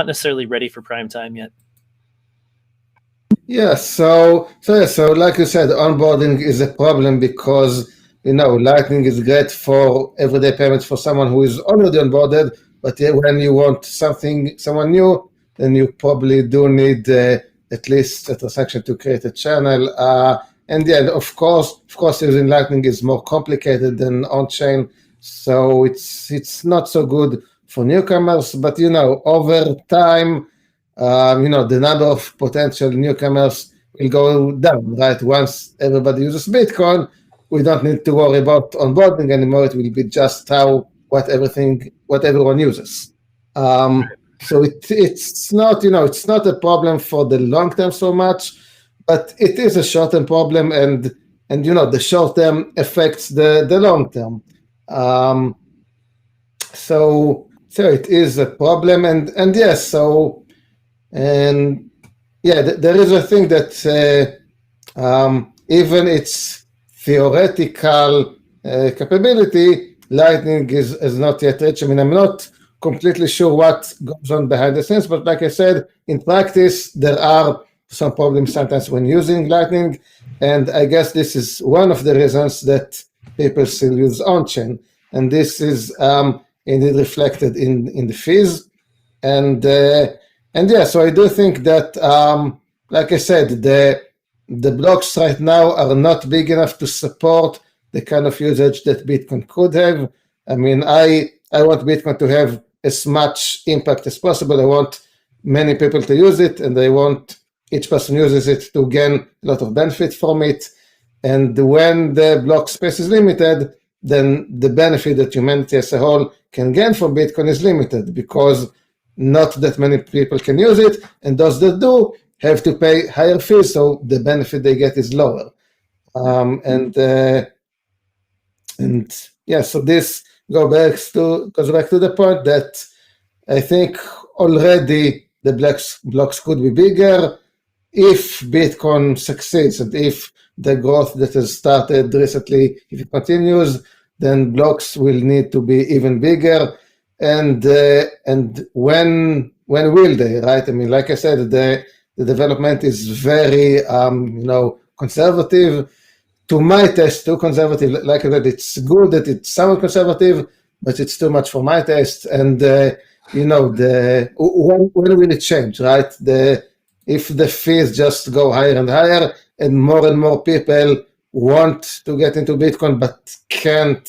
necessarily ready for prime time yet. Yeah, so like you said, onboarding is a problem because Lightning is great for everyday payments for someone who is already onboarded, but when you want someone new, then you probably do need at least a transaction to create a channel. Of course, using Lightning is more complicated than on-chain, so it's not so good for newcomers. But over time, the number of potential newcomers will go down, right? Once everybody uses Bitcoin, we don't need to worry about onboarding anymore. It will be just what everyone uses. So it's not a problem for the long term so much, but it is a short term problem, and the short term affects the long term. So it is a problem, and yes, so. And there is a thing that even its theoretical capability, Lightning is not yet reached. I mean, I'm not completely sure what goes on behind the scenes, but like I said, in practice, there are some problems sometimes when using Lightning, and I guess this is one of the reasons that people still use on-chain, and this is indeed reflected in the fees. So I do think that, like I said, the blocks right now are not big enough to support the kind of usage that Bitcoin could have. I mean, I want Bitcoin to have as much impact as possible. I want many people to use it, and I want each person who uses it to gain a lot of benefit from it. And when the block space is limited, then the benefit that humanity as a whole can gain from Bitcoin is limited, because not that many people can use it, and those that do have to pay higher fees, so the benefit they get is lower. So this goes back to the point that I think already the blocks could be bigger if Bitcoin succeeds, and if the growth that has started recently, if it continues, then blocks will need to be even bigger. And when will they, right? I mean, like I said, the development is very conservative. To my taste, too conservative. Like I said, it's good that it's somewhat conservative, but it's too much for my taste. And when will it change, right? If the fees just go higher and more people want to get into Bitcoin but can't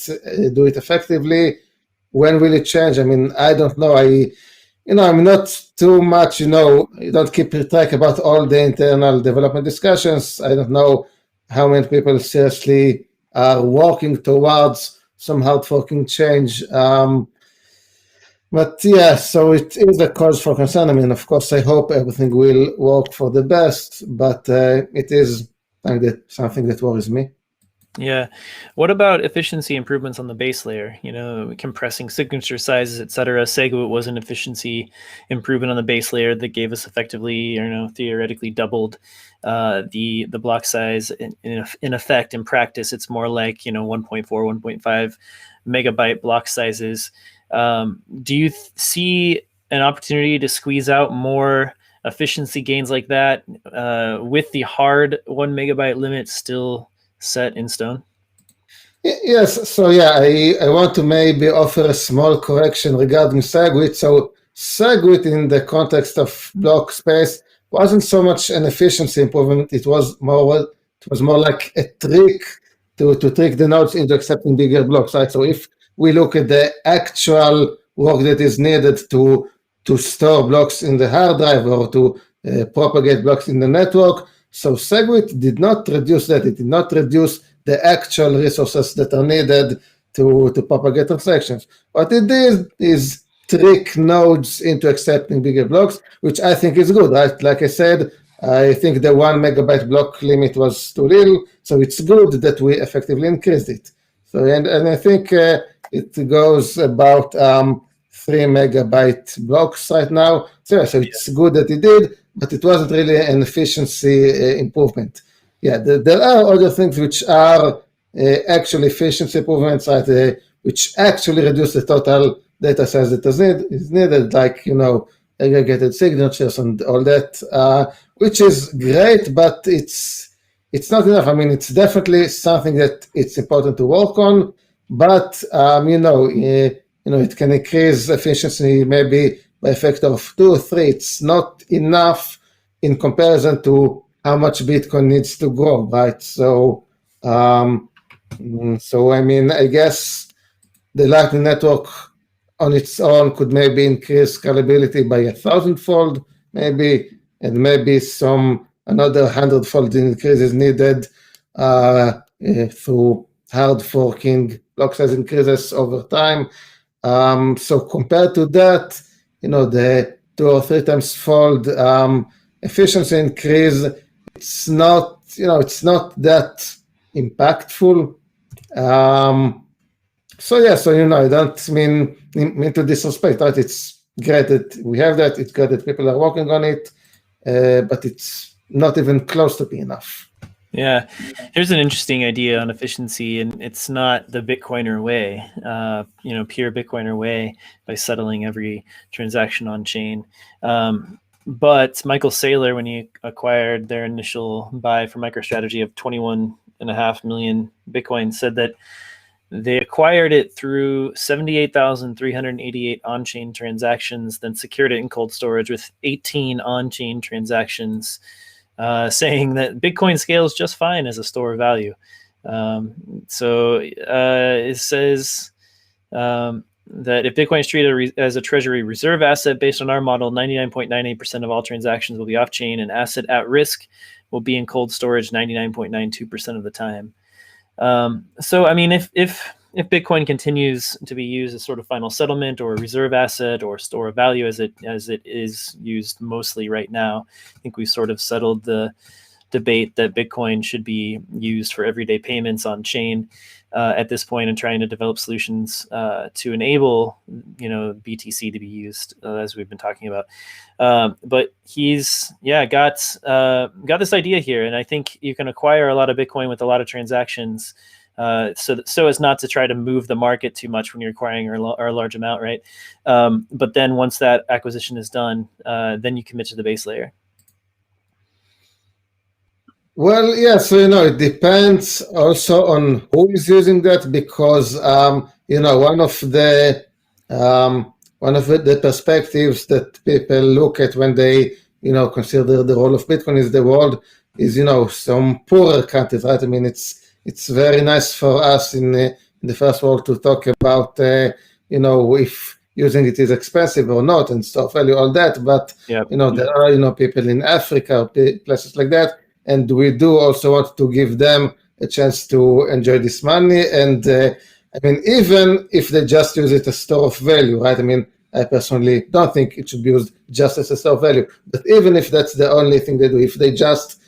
do it effectively, when will it change? I mean, I don't know. I'm not too much, you don't keep track about all the internal development discussions. I don't know how many people seriously are working towards some hard forking change. But yeah, so it is a cause for concern. I mean, of course, I hope everything will work for the best, but it is something that worries me. Yeah. What about efficiency improvements on the base layer? Compressing signature sizes, etc. SegWit was an efficiency improvement on the base layer that gave us effectively, theoretically doubled the block size. In effect, in practice, it's more like 1.4, 1.5 megabyte block sizes. Do you see an opportunity to squeeze out more efficiency gains like that with the hard 1 megabyte limit still set in stone? Yes, so yeah, I want to maybe offer a small correction regarding SegWit. So SegWit in the context of block space wasn't so much an efficiency improvement, it was more like a trick to trick the nodes into accepting bigger blocks, right? So if we look at the actual work that is needed to store blocks in the hard drive or to propagate blocks in the network, so SegWit did not reduce that. It did not reduce the actual resources that are needed to propagate transactions. What it did is trick nodes into accepting bigger blocks, which I think is good, right? Like I said, I think the 1 megabyte block limit was too little, so it's good that we effectively increased it. So and I think it goes about 3 megabyte blocks right now. So it's good that it did, but it wasn't really an efficiency improvement. Yeah, there are other things which are actually efficiency improvements, right? Which actually reduce the total data size that is needed, like aggregated signatures and all that, which is great, but it's not enough. I mean, it's definitely something that it's important to work on, but it can increase efficiency maybe by a factor of 2 or 3. It's not enough in comparison to how much Bitcoin needs to grow, right? So I mean, I guess the Lightning Network on its own could maybe increase scalability by 1,000-fold, maybe, and maybe another 100-fold increase is needed through hard forking block size increases over time. So compared to that, the 2 or 3 times fold efficiency increase, it's not that impactful. I don't mean to disrespect, right? It's great that we have that. It's great that people are working on it, but it's not even close to be enough. Yeah, here's an interesting idea on efficiency, and it's not the Bitcoiner way, pure Bitcoiner way by settling every transaction on chain. But Michael Saylor, when he acquired their initial buy for MicroStrategy of 21.5 million Bitcoin, said that they acquired it through 78,388 on-chain transactions, then secured it in cold storage with 18 on-chain transactions, saying that Bitcoin scales just fine as a store of value. It says that if Bitcoin is treated as a treasury reserve asset based on our model, 99.98% of all transactions will be off-chain, and asset at risk will be in cold storage 99.92% of the time. I mean, if Bitcoin continues to be used as sort of final settlement or a reserve asset or store of value as it is used mostly right now, I think we sort of settled the debate that Bitcoin should be used for everyday payments on chain. at this point and trying to develop solutions to enable, BTC to be used, as we've been talking about. But he's got this idea here, and I think you can acquire a lot of Bitcoin with a lot of transactions, so as not to try to move the market too much when you're acquiring a large amount, right? But then once that acquisition is done, then you commit to the base layer. Well, yeah, so it depends also on who is using that, because one of the perspectives that people look at when they consider the role of Bitcoin is the world is some poorer countries, right? I mean, it's very nice for us in the first world to talk about if using it is expensive or not and store value, all that, but Yep. there are people in Africa or places like that. And we do also want to give them a chance to enjoy this money. And I mean, even if they just use it as store of value, right? I mean, I personally don't think it should be used just as a store of value. But even if that's the only thing they do, if they just,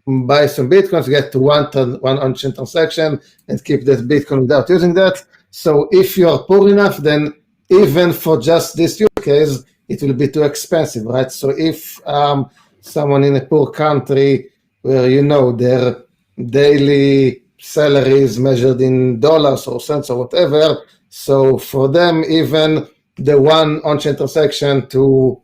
buy some Bitcoins, get to one on-chain transaction and keep that Bitcoin without using that. So if you're poor enough, then even for just this use case, it will be too expensive, right? So if someone in a poor country where their daily salary is measured in dollars or cents or whatever, so for them even the one on-chain transaction to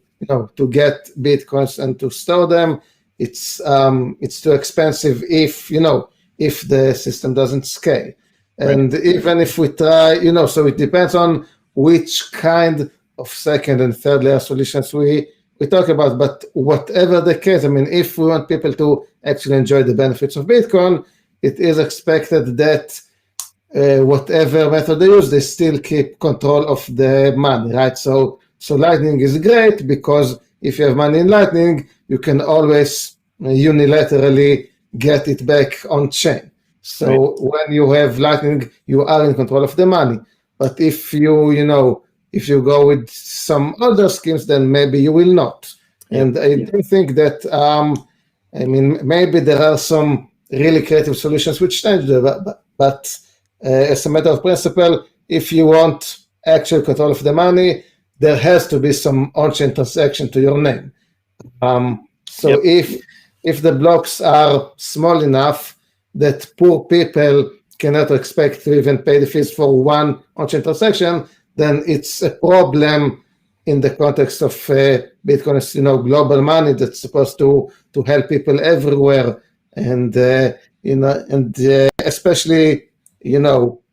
get Bitcoins and to store them, it's too expensive if the system doesn't scale. And even if we try, so it depends on which kind of second and third layer solutions we talk about. But whatever the case, I mean, if we want people to actually enjoy the benefits of Bitcoin, it is expected that whatever method they use, they still keep control of the money, right? So Lightning is great because if you have money in Lightning, you can always unilaterally get it back on chain. So when you have Lightning, you are in control of the money. But if if you go with some other schemes, then maybe you will not. And I do think that, I mean, maybe there are some really creative solutions which change that, but as a matter of principle, if you want actual control of the money, there has to be some on-chain transaction to your name. If the blocks are small enough that poor people cannot expect to even pay the fees for one on-chain transaction, then it's a problem in the context of Bitcoin's global money that's supposed to help people everywhere, and especially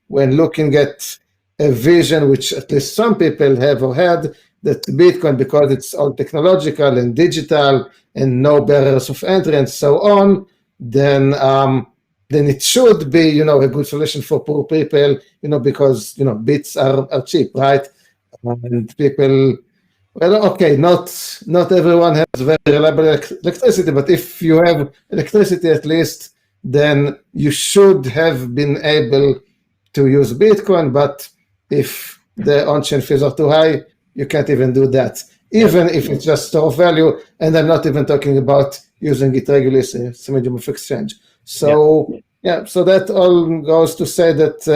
when looking at a vision which at least some people have or had, that Bitcoin, because it's all technological and digital and no barriers of entry and so on, then it should be a good solution for poor people, because bits are cheap, right? And people, well, okay, not everyone has very reliable electricity, but if you have electricity at least, then you should have been able to use Bitcoin. But if the on-chain fees are too high, you can't even do that, even if it's just store value. And I'm not even talking about using it regularly as a medium of exchange. So so that all goes to say that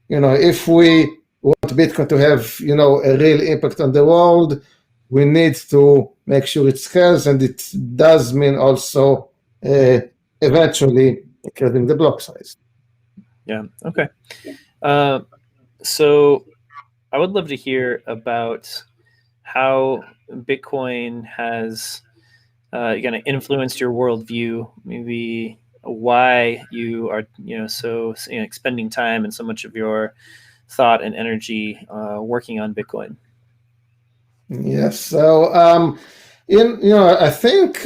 if we want Bitcoin to have a real impact on the world, we need to make sure it scales, and it does mean also eventually increasing the block size. Yeah. Okay. So I would love to hear about how Bitcoin has kind of influenced your worldview, maybe why you are so spending time and so much of your thought and energy working on Bitcoin. Yes. So I think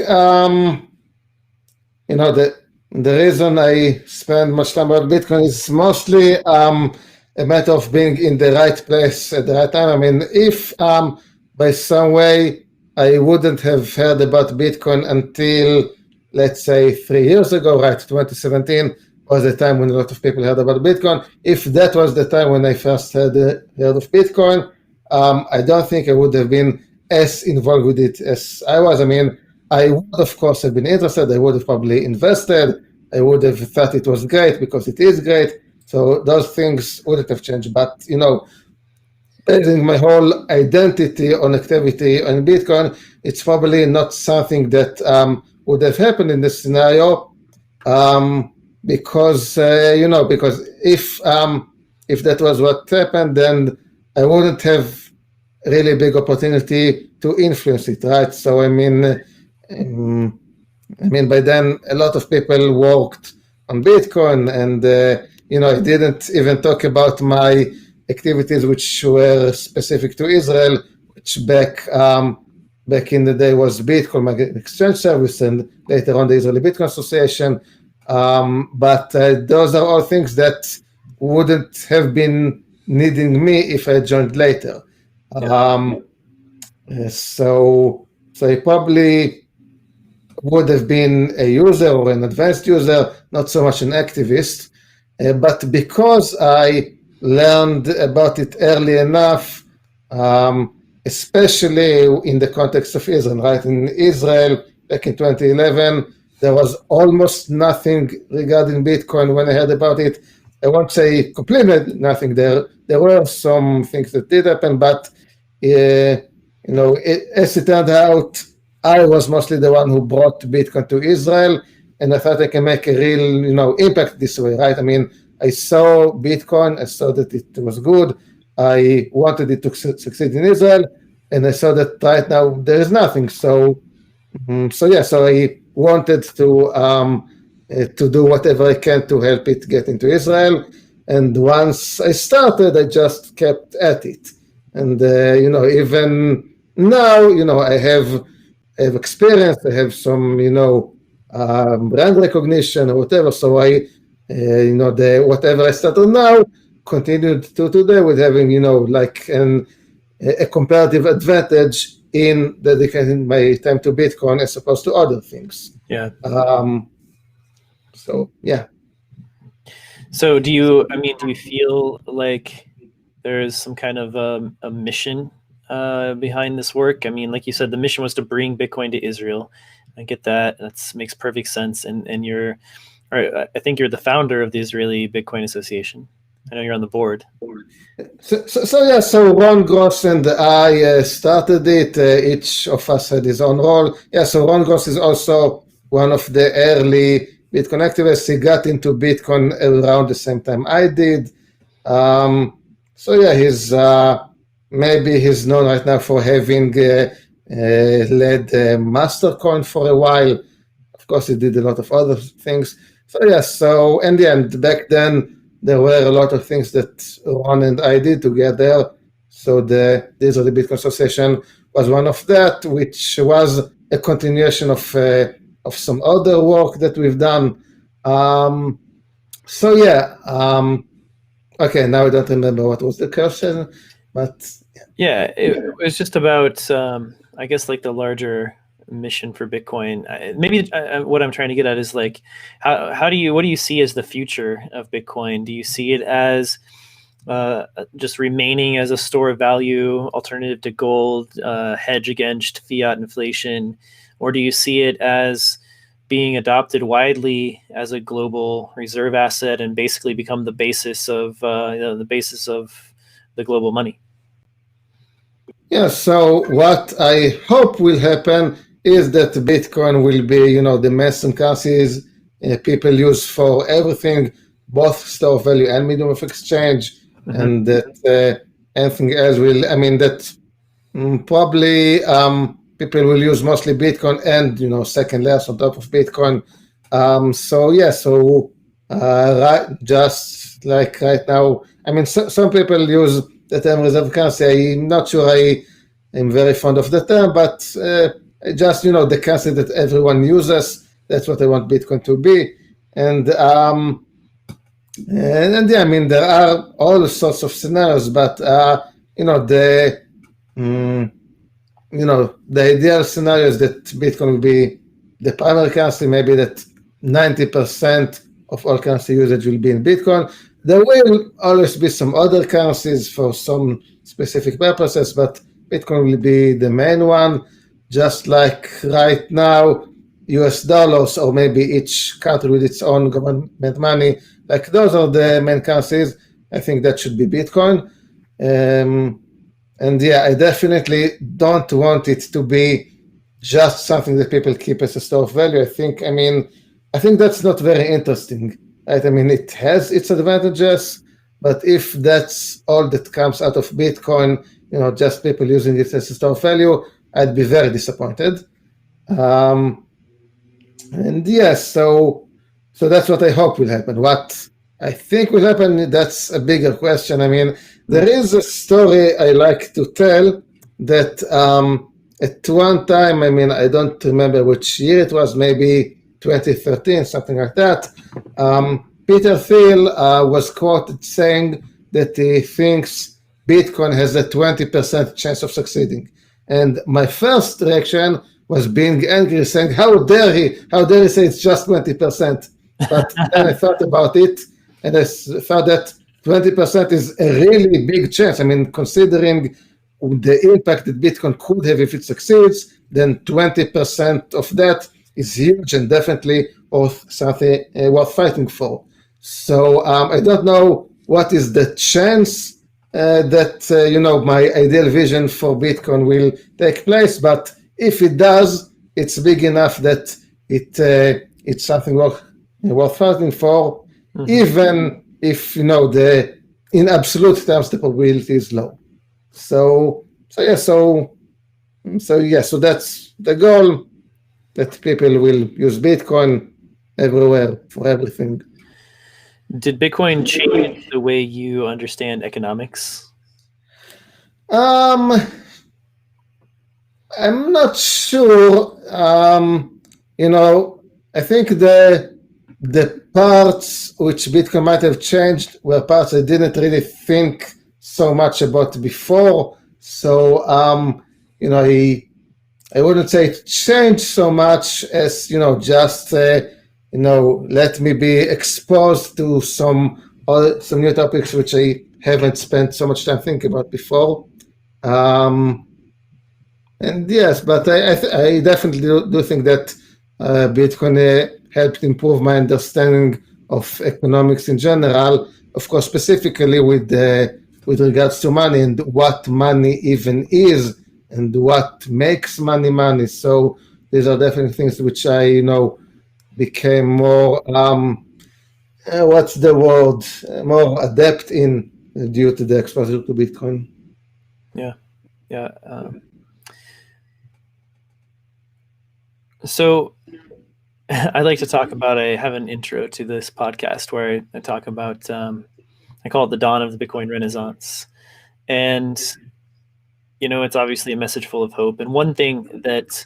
the reason I spend much time about Bitcoin is mostly a matter of being in the right place at the right time. I mean, if by some way I wouldn't have heard about Bitcoin until, let's say, 3 years ago, right? 2017 was the time when a lot of people heard about Bitcoin. If that was the time when I first heard of Bitcoin, I don't think I would have been as involved with it as I was. I mean, I would, of course, have been interested. I would have probably invested. I would have thought it was great because it is great. So those things wouldn't have changed. But, basing my whole identity on activity on Bitcoin, it's probably not something that would have happened in this scenario, because if that was what happened, then I wouldn't have really big opportunity to influence it, right? So I mean, by then a lot of people worked on Bitcoin, and I didn't even talk about my activities which were specific to Israel, which back in the day was Bitcoin Market Exchange Service, and later on the Israeli Bitcoin Association. But those are all things that wouldn't have been needing me if I joined later. So I probably would have been a user or an advanced user, not so much an activist. But because I learned about it early enough, especially in the context of Israel, right? In Israel, back in 2011, there was almost nothing regarding Bitcoin when I heard about it. I won't say completely nothing there. There were some things that did happen, but as it turned out, I was mostly the one who brought Bitcoin to Israel, and I thought I can make a real, impact this way, right? I mean, I saw Bitcoin, I saw that it was good, I wanted it to succeed in Israel, and I saw that right now there is nothing. So I wanted to do whatever I can to help it get into Israel. And once I started, I just kept at it. And even now, I have experience, I have some, brand recognition or whatever. So I, whatever I started now, continued to today with having, like a comparative advantage in dedicating my time to Bitcoin as opposed to other things. Yeah. So yeah. So do you feel like there's some kind of a mission behind this work? I mean, like you said, the mission was to bring Bitcoin to Israel. I get that. That makes perfect sense. And I think you're the founder of the Israeli Bitcoin Association. I know you're on the board. So Ron Gross and I started it. Each of us had his own role. Yeah, so Ron Gross is also one of the early Bitcoin activists. He got into Bitcoin around the same time I did. Maybe he's known right now for having led Mastercoin for a while. Of course, he did a lot of other things. So in the end, back then, there were a lot of things that Ron and I did together. So the Israeli Bitcoin Association was one of that, which was a continuation of some other work that we've done. Okay, now I don't remember what was the question, but yeah, it was just about I guess like the larger mission for Bitcoin. Maybe what I'm trying to get at is like what do you see as the future of Bitcoin? Do you see it as just remaining as a store of value, alternative to gold, hedge against fiat inflation, or do you see it as being adopted widely as a global reserve asset and basically become the basis of the global money? Yeah, so what I hope will happen is that Bitcoin will be, the mainstream currencies people use for everything, both store of value and medium of exchange, and that anything else probably people will use mostly Bitcoin and, second layers on top of Bitcoin. Just like right now, some people use the term reserve currency. I'm not sure I'm very fond of the term, but just, the currency that everyone uses, that's what I want Bitcoin to be. And there are all sorts of scenarios, but, the ideal scenario is that Bitcoin will be the primary currency, maybe that 90% of all currency usage will be in Bitcoin. There will always be some other currencies for some specific purposes, but Bitcoin will be the main one, just like right now, US dollars, or maybe each country with its own government money, Like those are the main currencies. I think that should be Bitcoin. And yeah, I definitely don't want it to be just something that people keep as a store of value. I think that's not very interesting, right? I mean, it has its advantages, but if that's all that comes out of Bitcoin, just people using it as a store of value, I'd be very disappointed. And yes, so that's what I hope will happen. What I think will happen, that's a bigger question. I mean, there is a story I like to tell that at one time, I mean, I don't remember which year it was, maybe 2013, something like that. Peter Thiel was quoted saying that he thinks Bitcoin has a 20% chance of succeeding. And my first reaction was being angry, saying, how dare he say it's just 20%? But then I thought about it, and I thought that 20% is a really big chance. I mean, considering the impact that Bitcoin could have if it succeeds, then 20% of that is huge and definitely worth something worth fighting for. So I don't know what is the chance that my ideal vision for Bitcoin will take place, but if it does, it's big enough that it's something worth fighting for, even if in absolute terms the probability is low. So that's the goal, that people will use Bitcoin everywhere for everything. Did Bitcoin change the way you understand economics? I'm not sure. I think the parts which Bitcoin might have changed were parts I didn't really think so much about before. So I wouldn't say it changed so much as just let me be exposed to some new topics which I haven't spent so much time thinking about before. And yes, but I definitely do think that Bitcoin helped improve my understanding of economics in general. Of course, specifically with regards to money and what money even is and what makes money. So these are definitely things which I became more what's the word, more adept in due to the exposure to Bitcoin. Yeah. So I like to talk about, I have an intro to this podcast where I talk about, I call it the dawn of the Bitcoin Renaissance. And, it's obviously a message full of hope. And one thing that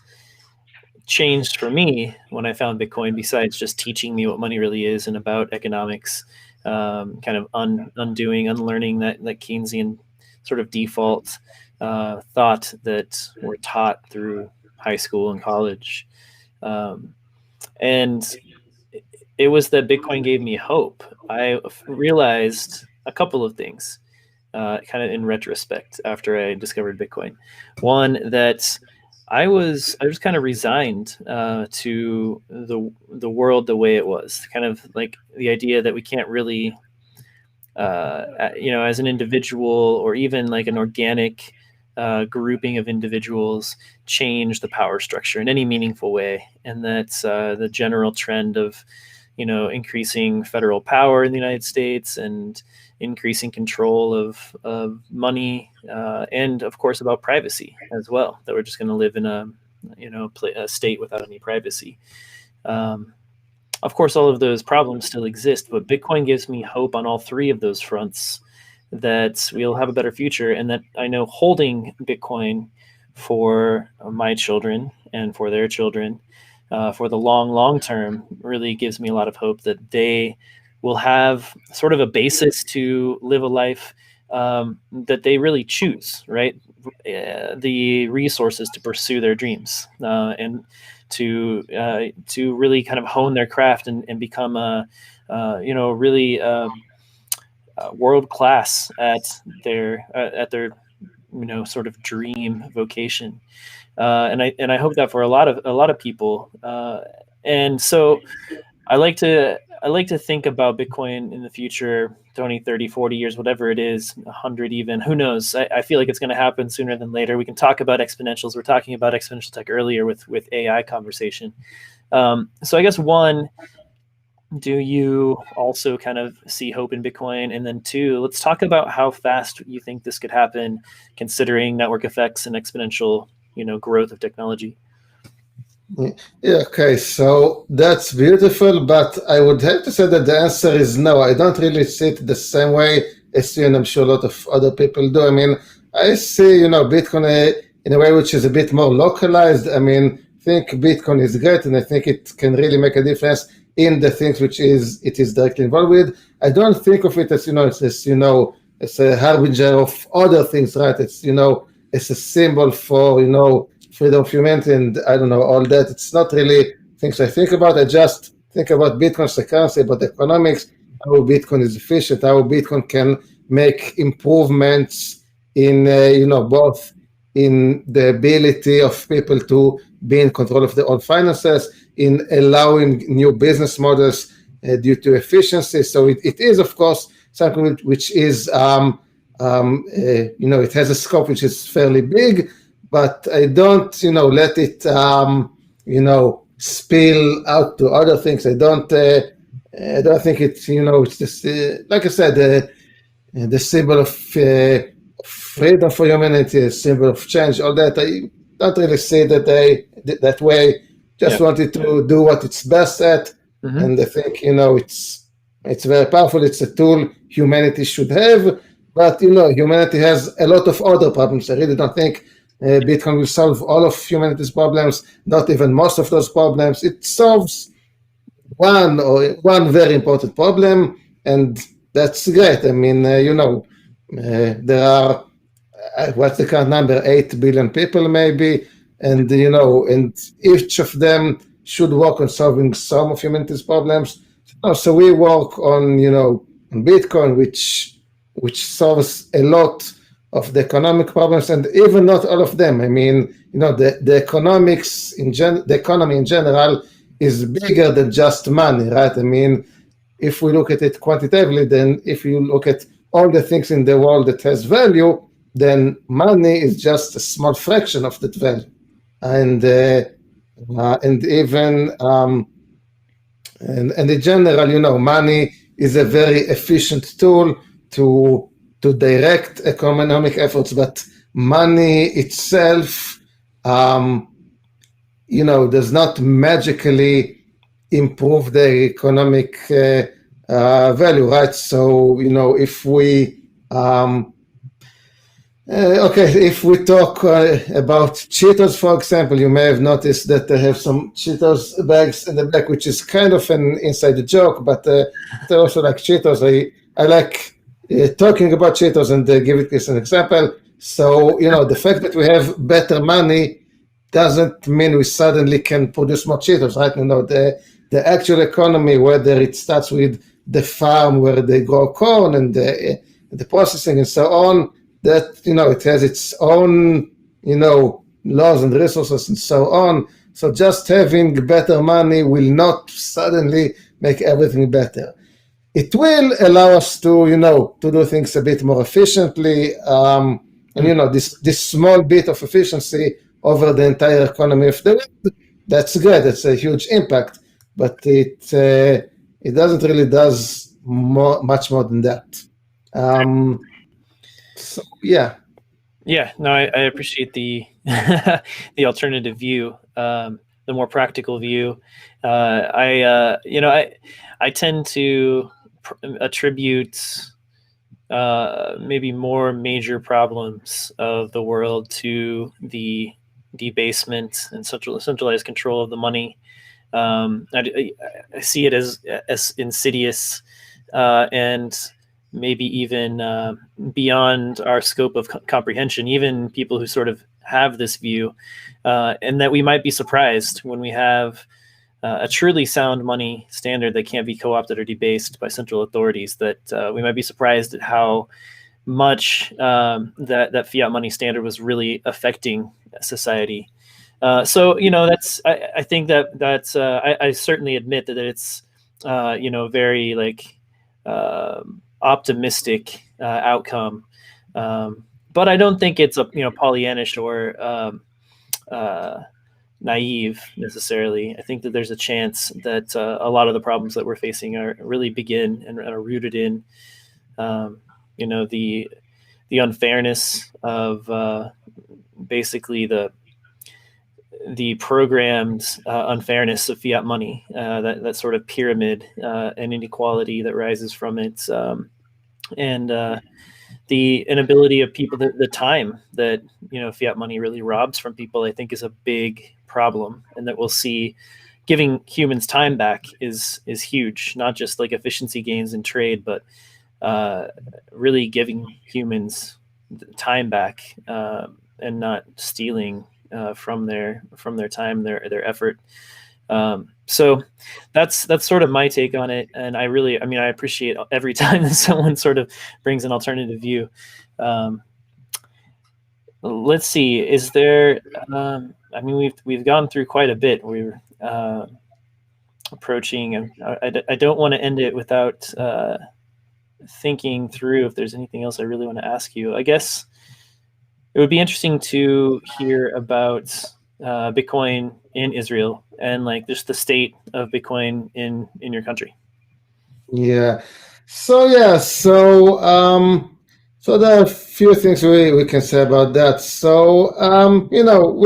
changed for me when I found Bitcoin, besides just teaching me what money really is and about economics, kind of unlearning that Keynesian sort of default thought that we're taught through high school and college. And it was that Bitcoin gave me hope. I realized a couple of things, kind of in retrospect, after I discovered Bitcoin. One, that I was kind of resigned to the world the way it was. Kind of like the idea that we can't really, as an individual or even like an organic grouping of individuals, change the power structure in any meaningful way, and that's the general trend of increasing federal power in the United States and increasing control of money, and of course about privacy as well, that we're just going to live in a state without any privacy. Of course, all of those problems still exist, but Bitcoin gives me hope on all three of those fronts, that we'll have a better future, and that I know holding Bitcoin for my children and for their children for the long term really gives me a lot of hope that they will have sort of a basis to live a life that they really choose, right? The resources to pursue their dreams and to really kind of hone their craft and become a really world class at their sort of dream vocation. And I hope that for a lot of people. And so I like to I like to think about Bitcoin in the future, 20, 30, 40 years, whatever it is, 100 even, who knows? I feel like it's going to happen sooner than later. We can talk about exponentials. We're talking about exponential tech earlier with AI conversation. So I guess one, do you also kind of see hope in Bitcoin? And then two, let's talk about how fast you think this could happen, considering network effects and exponential, growth of technology. Yeah, okay, so that's beautiful, but I would have to say that the answer is no. I don't really see it the same way as you, and I'm sure a lot of other people do. I mean, I see, Bitcoin in a way which is a bit more localized. I mean, I think Bitcoin is great, and I think it can really make a difference in the things which it is directly involved with. I don't think of it as, as a harbinger of other things, right? It's, as a symbol for, freedom of humanity, and I don't know, all that. It's not really things I think about. I just think about Bitcoin as a currency, about economics, how Bitcoin is efficient, how Bitcoin can make improvements in, both in the ability of people to be in control of their own finances, in allowing new business models due to efficiency. So it is, of course, something which is, it has a scope which is fairly big, but I don't, let it, spill out to other things. I don't think it's, it's just, like I said, the symbol of freedom for humanity, a symbol of change, all that. I don't really see that way. Just wanted to do what it's best at. Mm-hmm. And I think, it's very powerful. It's a tool humanity should have, but, humanity has a lot of other problems. I really don't think Bitcoin will solve all of humanity's problems, not even most of those problems. It solves one very important problem, and that's great. I mean, there are, what's the current number, 8 billion people maybe, and, and each of them should work on solving some of humanity's problems. So we work on, on Bitcoin, which solves a lot of the economic problems, and even not all of them. I mean, the economics the economy in general is bigger than just money, right? I mean, if we look at it quantitatively, then if you look at all the things in the world that has value, then money is just a small fraction of that value. And even and in general, money is a very efficient tool to direct economic efforts, but money itself, does not magically improve the economic value, right? So, if we, if we talk about Cheetos, for example, you may have noticed that they have some Cheetos bags in the back, which is kind of an inside joke, but they also like Cheetos. I like talking about Cheetos and give it as an example. So, the fact that we have better money doesn't mean we suddenly can produce more Cheetos, right? The actual economy, whether it starts with the farm where they grow corn and the processing and so on, that, it has its own, laws and resources and so on. So just having better money will not suddenly make everything better. It will allow us to, to do things a bit more efficiently. And, this small bit of efficiency over the entire economy of the world, that's good. That's a huge impact, but it doesn't really does much more than that. So, yeah. Yeah, no, I appreciate the the alternative view, the more practical view. I tend to attribute maybe more major problems of the world to the debasement and centralized control of the money. I see it as insidious and maybe even beyond our scope of comprehension, even people who sort of have this view, and that we might be surprised when we have a truly sound money standard that can't be co-opted or debased by central authorities, that we might be surprised at how much that fiat money standard was really affecting society. So, that's, I think that's, I certainly admit that it's very like optimistic outcome. But I don't think it's a Pollyannish or naive necessarily. I think that there's a chance that a lot of the problems that we're facing are really begin and are rooted in the unfairness of basically the programmed unfairness of fiat money, that sort of pyramid and inequality that rises from it, and the inability of people, the time that fiat money really robs from people, I think is a big problem, and that we'll see giving humans time back is huge, not just like efficiency gains in trade, but really giving humans time back and not stealing from their time, their effort. So that's sort of my take on it, and I appreciate every time that someone sort of brings an alternative view. Let's see, is there we've gone through quite a bit. We're approaching, and I don't want to end it without thinking through if there's anything else I really want to ask you. I guess it would be interesting to hear about Bitcoin in Israel and like just the state of Bitcoin in your country. Yeah. So there are a few things we can say about that. So we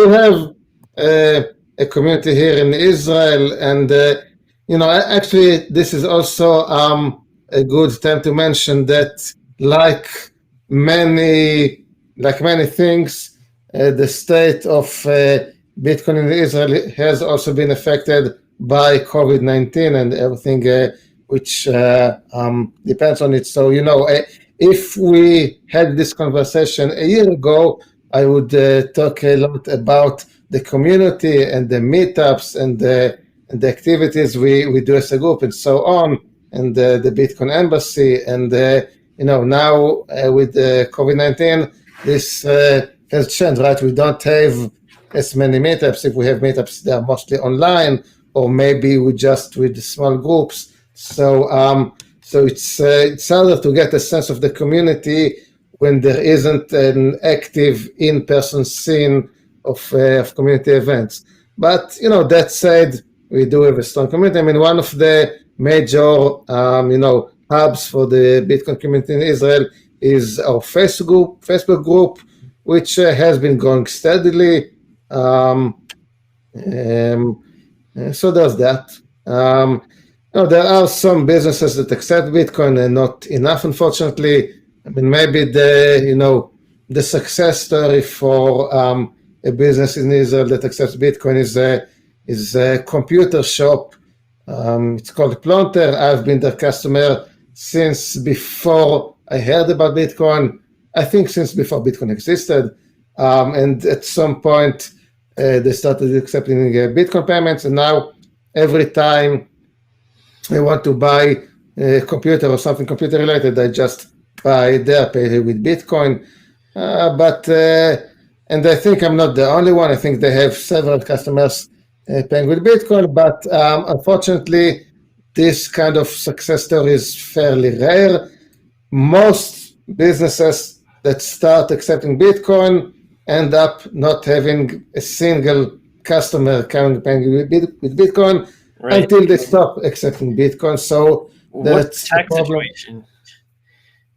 have a community here in Israel, and actually this is also a good time to mention that like many things, the state of Bitcoin in Israel has also been affected by COVID-19 and everything which depends on it. So, if we had this conversation a year ago, I would talk a lot about the community and the meetups and the activities we do as a group and so on, and the Bitcoin embassy. And, now with COVID-19, this has changed, right? We don't have as many meetups. If we have meetups, they're mostly online, or maybe with small groups. So it's harder to get a sense of the community when there isn't an active in-person scene of community events. But that said, we do have a strong community. I mean, one of the major hubs for the Bitcoin community in Israel is our Facebook group, which has been growing steadily. So there's that. There are some businesses that accept Bitcoin and not enough, unfortunately. I mean, maybe the success story for a business in Israel that accepts Bitcoin is a computer shop. It's called Plonter. I've been their customer since before I heard about Bitcoin. I think since before Bitcoin existed. And at some point, they started accepting Bitcoin payments. And now every time I want to buy a computer or something computer related, I just buy there, pay with Bitcoin. And I think I'm not the only one. I think they have several customers paying with Bitcoin, but unfortunately, this kind of success story is fairly rare. Most businesses that start accepting Bitcoin end up not having a single customer paying with Bitcoin, right, until they stop accepting Bitcoin. So what's the tax situation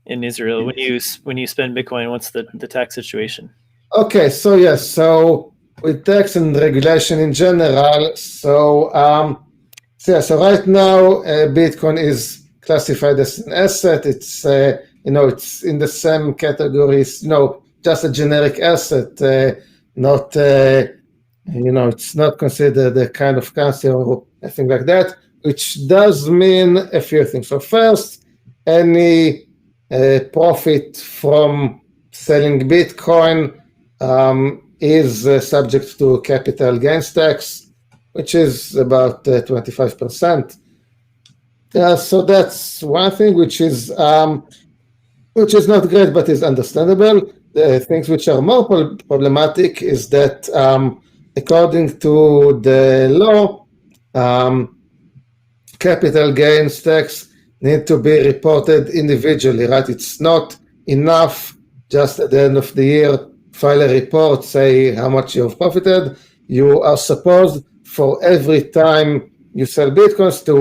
in Israel when you spend Bitcoin? What's the tax situation? Okay, so with tax and regulation in general, so right now Bitcoin is classified as an asset. It's it's in the same categories, just a generic asset, not it's not considered a kind of currency or anything like that, which does mean a few things. So first, any profit from selling Bitcoin is subject to capital gains tax, which is about 25%. So that's one thing which is not great, but is understandable. The things which are more problematic is that according to the law, capital gains tax need to be reported individually, right? It's not enough just at the end of the year, file a report, say how much you've profited. You are supposed for every time you sell Bitcoins to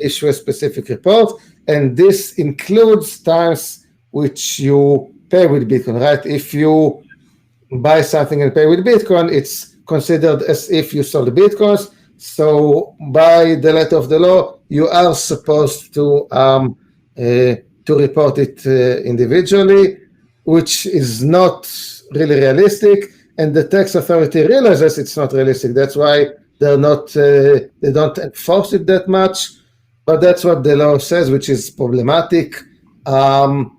issue a specific report. And this includes times which you pay with Bitcoin, right? If you buy something and pay with Bitcoin, it's considered as if you sold Bitcoins. So by the letter of the law, you are supposed to report it individually, which is not really realistic. And the tax authority realizes it's not realistic. That's why they don't enforce it that much. But that's what the law says, which is problematic. And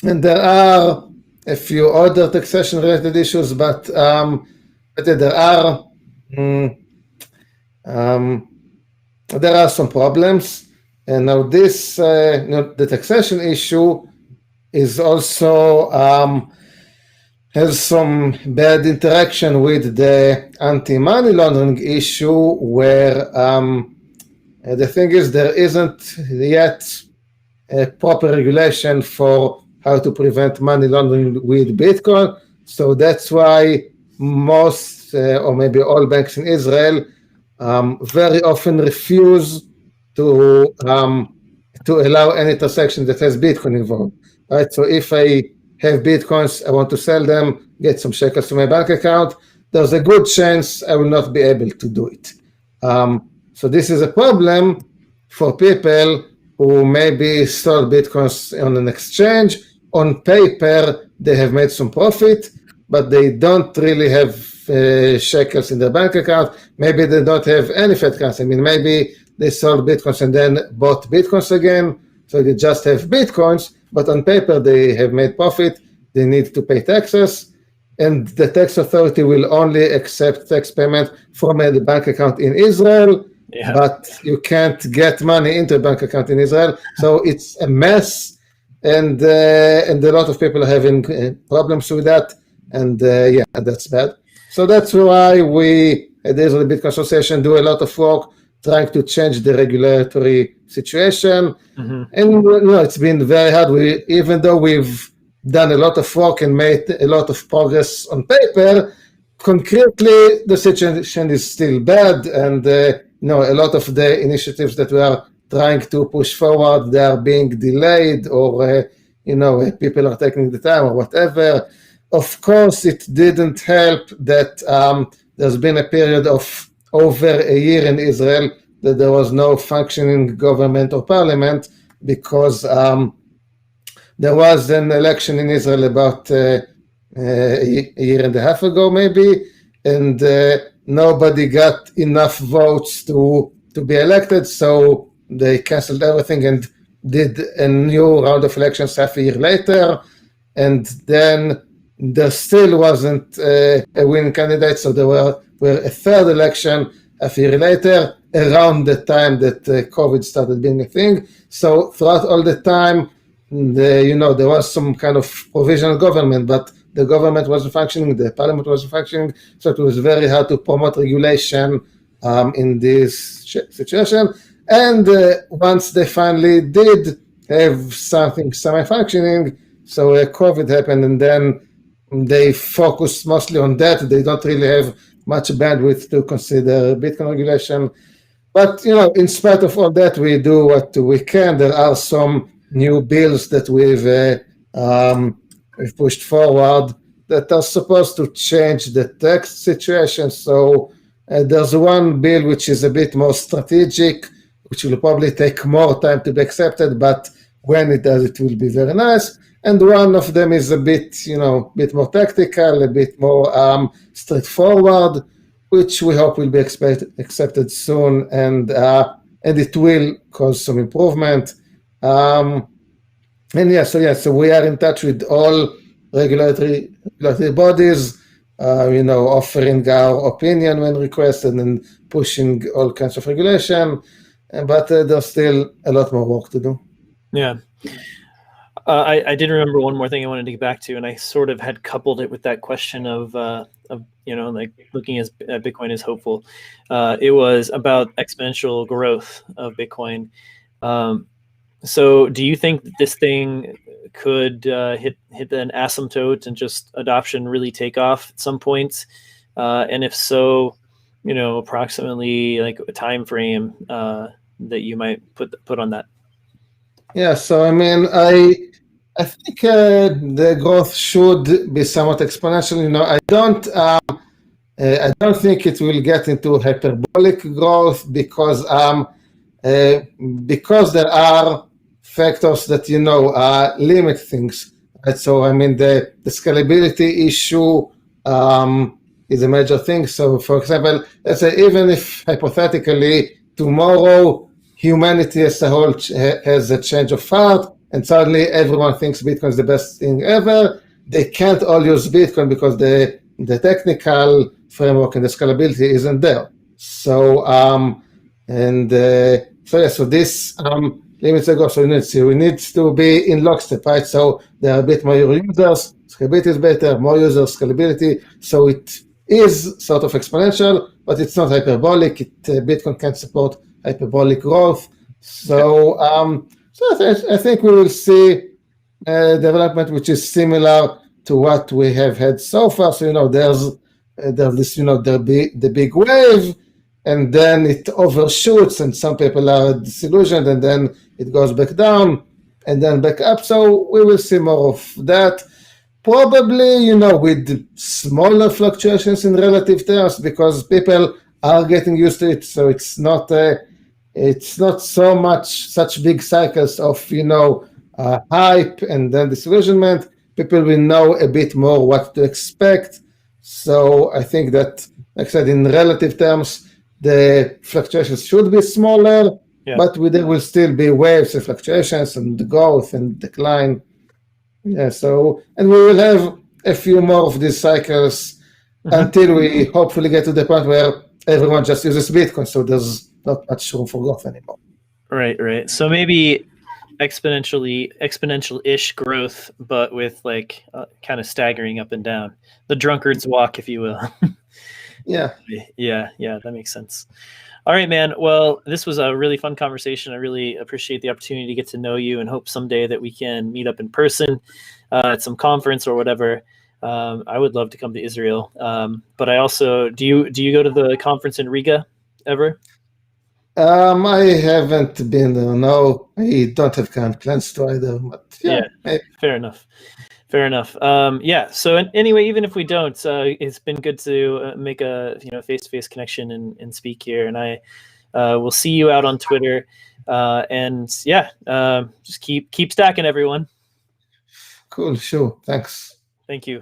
there are a few other taxation-related issues, but there are some problems. And now this, the taxation issue is also has some bad interaction with the anti-money laundering issue, where the thing is there isn't yet a proper regulation for how to prevent money laundering with Bitcoin. So that's why most or maybe all banks in Israel very often refuse to allow any transaction that has Bitcoin involved. Right? So if I have Bitcoins, I want to sell them, get some shekels to my bank account, there's a good chance I will not be able to do it. So this is a problem for people who maybe sold Bitcoins on an exchange. On paper, they have made some profit, but they don't really have shekels in their bank account. Maybe they don't have any fiat currency. I mean, maybe they sold Bitcoins and then bought Bitcoins again, so they just have Bitcoins, but on paper they have made profit. They need to pay taxes, and the tax authority will only accept tax payment from a bank account in Israel. Yeah. But you can't get money into a bank account in Israel. So it's a mess, and a lot of people are having problems with that, and yeah, that's bad. So that's why we at the Israeli Bitcoin Association do a lot of work trying to change the regulatory situation. Mm-hmm. And it's been very hard. Even though we've done a lot of work and made a lot of progress on paper, concretely the situation is still bad, and a lot of the initiatives that we are trying to push forward, they are being delayed, or people are taking the time or whatever. Of course, it didn't help that there's been a period of over a year in Israel that there was no functioning government or parliament, because there was an election in Israel about a year and a half ago maybe, and nobody got enough votes to be elected, so they canceled everything and did a new round of elections half a year later, and then there still wasn't a winning candidate, so there were a third election a year later, around the time that COVID started being a thing. So throughout all the time, there was some kind of provisional government, but the government wasn't functioning, the parliament wasn't functioning, so it was very hard to promote regulation in this situation. And once they finally did have something semi-functioning, so COVID happened, and then they focused mostly on that. They don't really have much bandwidth to consider Bitcoin regulation. But, in spite of all that, we do what we can. There are some new bills that we've pushed forward that are supposed to change the tax situation. So there's one bill which is a bit more strategic, which will probably take more time to be accepted, but when it does, it will be very nice. And one of them is a bit more tactical, a bit more straightforward, which we hope will be accepted soon, and it will cause some improvement. So we are in touch with all regulatory bodies, offering our opinion when requested and pushing all kinds of regulation, but there's still a lot more work to do. Yeah. I did remember one more thing I wanted to get back to, and I sort of had coupled it with that question of like looking at Bitcoin as hopeful. It was about exponential growth of Bitcoin. So do you think that this thing could hit an asymptote and just adoption really take off at some point? And if so, approximately like a time frame that you might put on that? Yeah, so I mean, I think the growth should be somewhat exponential. I don't think it will get into hyperbolic growth because there are factors that limit things. Right? So I mean, the scalability issue is a major thing. So, for example, let's say even if hypothetically tomorrow humanity as a whole has a change of heart, and suddenly everyone thinks Bitcoin is the best thing ever, they can't all use Bitcoin because the technical framework and the scalability isn't there. So so this limits the growth. So we need to be in lockstep, right? So there are a bit more users, scalability is better, more users, scalability. So it is sort of exponential, but it's not hyperbolic. Bitcoin can't support hyperbolic growth. So I think we will see development which is similar to what we have had so far. So there's this the big wave, and then it overshoots, and some people are disillusioned, and then it goes back down, and then back up. So we will see more of that. Probably, with smaller fluctuations in relative terms, because people are getting used to it. So it's not so much such big cycles of hype and then disillusionment. People will know a bit more what to expect. So I think that, like I said, in relative terms, the fluctuations should be smaller, but there will still be waves of fluctuations and growth and decline. Yeah, and we will have a few more of these cycles until we hopefully get to the point where everyone just uses Bitcoin, so there's not much room for growth anymore. Right. So maybe exponential-ish growth, but with like kind of staggering up and down. The drunkard's walk, if you will. Yeah, that makes sense. All right, man. Well, this was a really fun conversation. I really appreciate the opportunity to get to know you, and hope someday that we can meet up in person at some conference or whatever. I would love to come to Israel. But I also, do you go to the conference in Riga ever? I haven't been there. No, I don't have current plans to either. But Yeah, fair enough. So anyway, even if we don't, it's been good to make a face-to-face connection and speak here. And I will see you out on Twitter. Just keep stacking, everyone. Cool. Sure. Thanks. Thank you.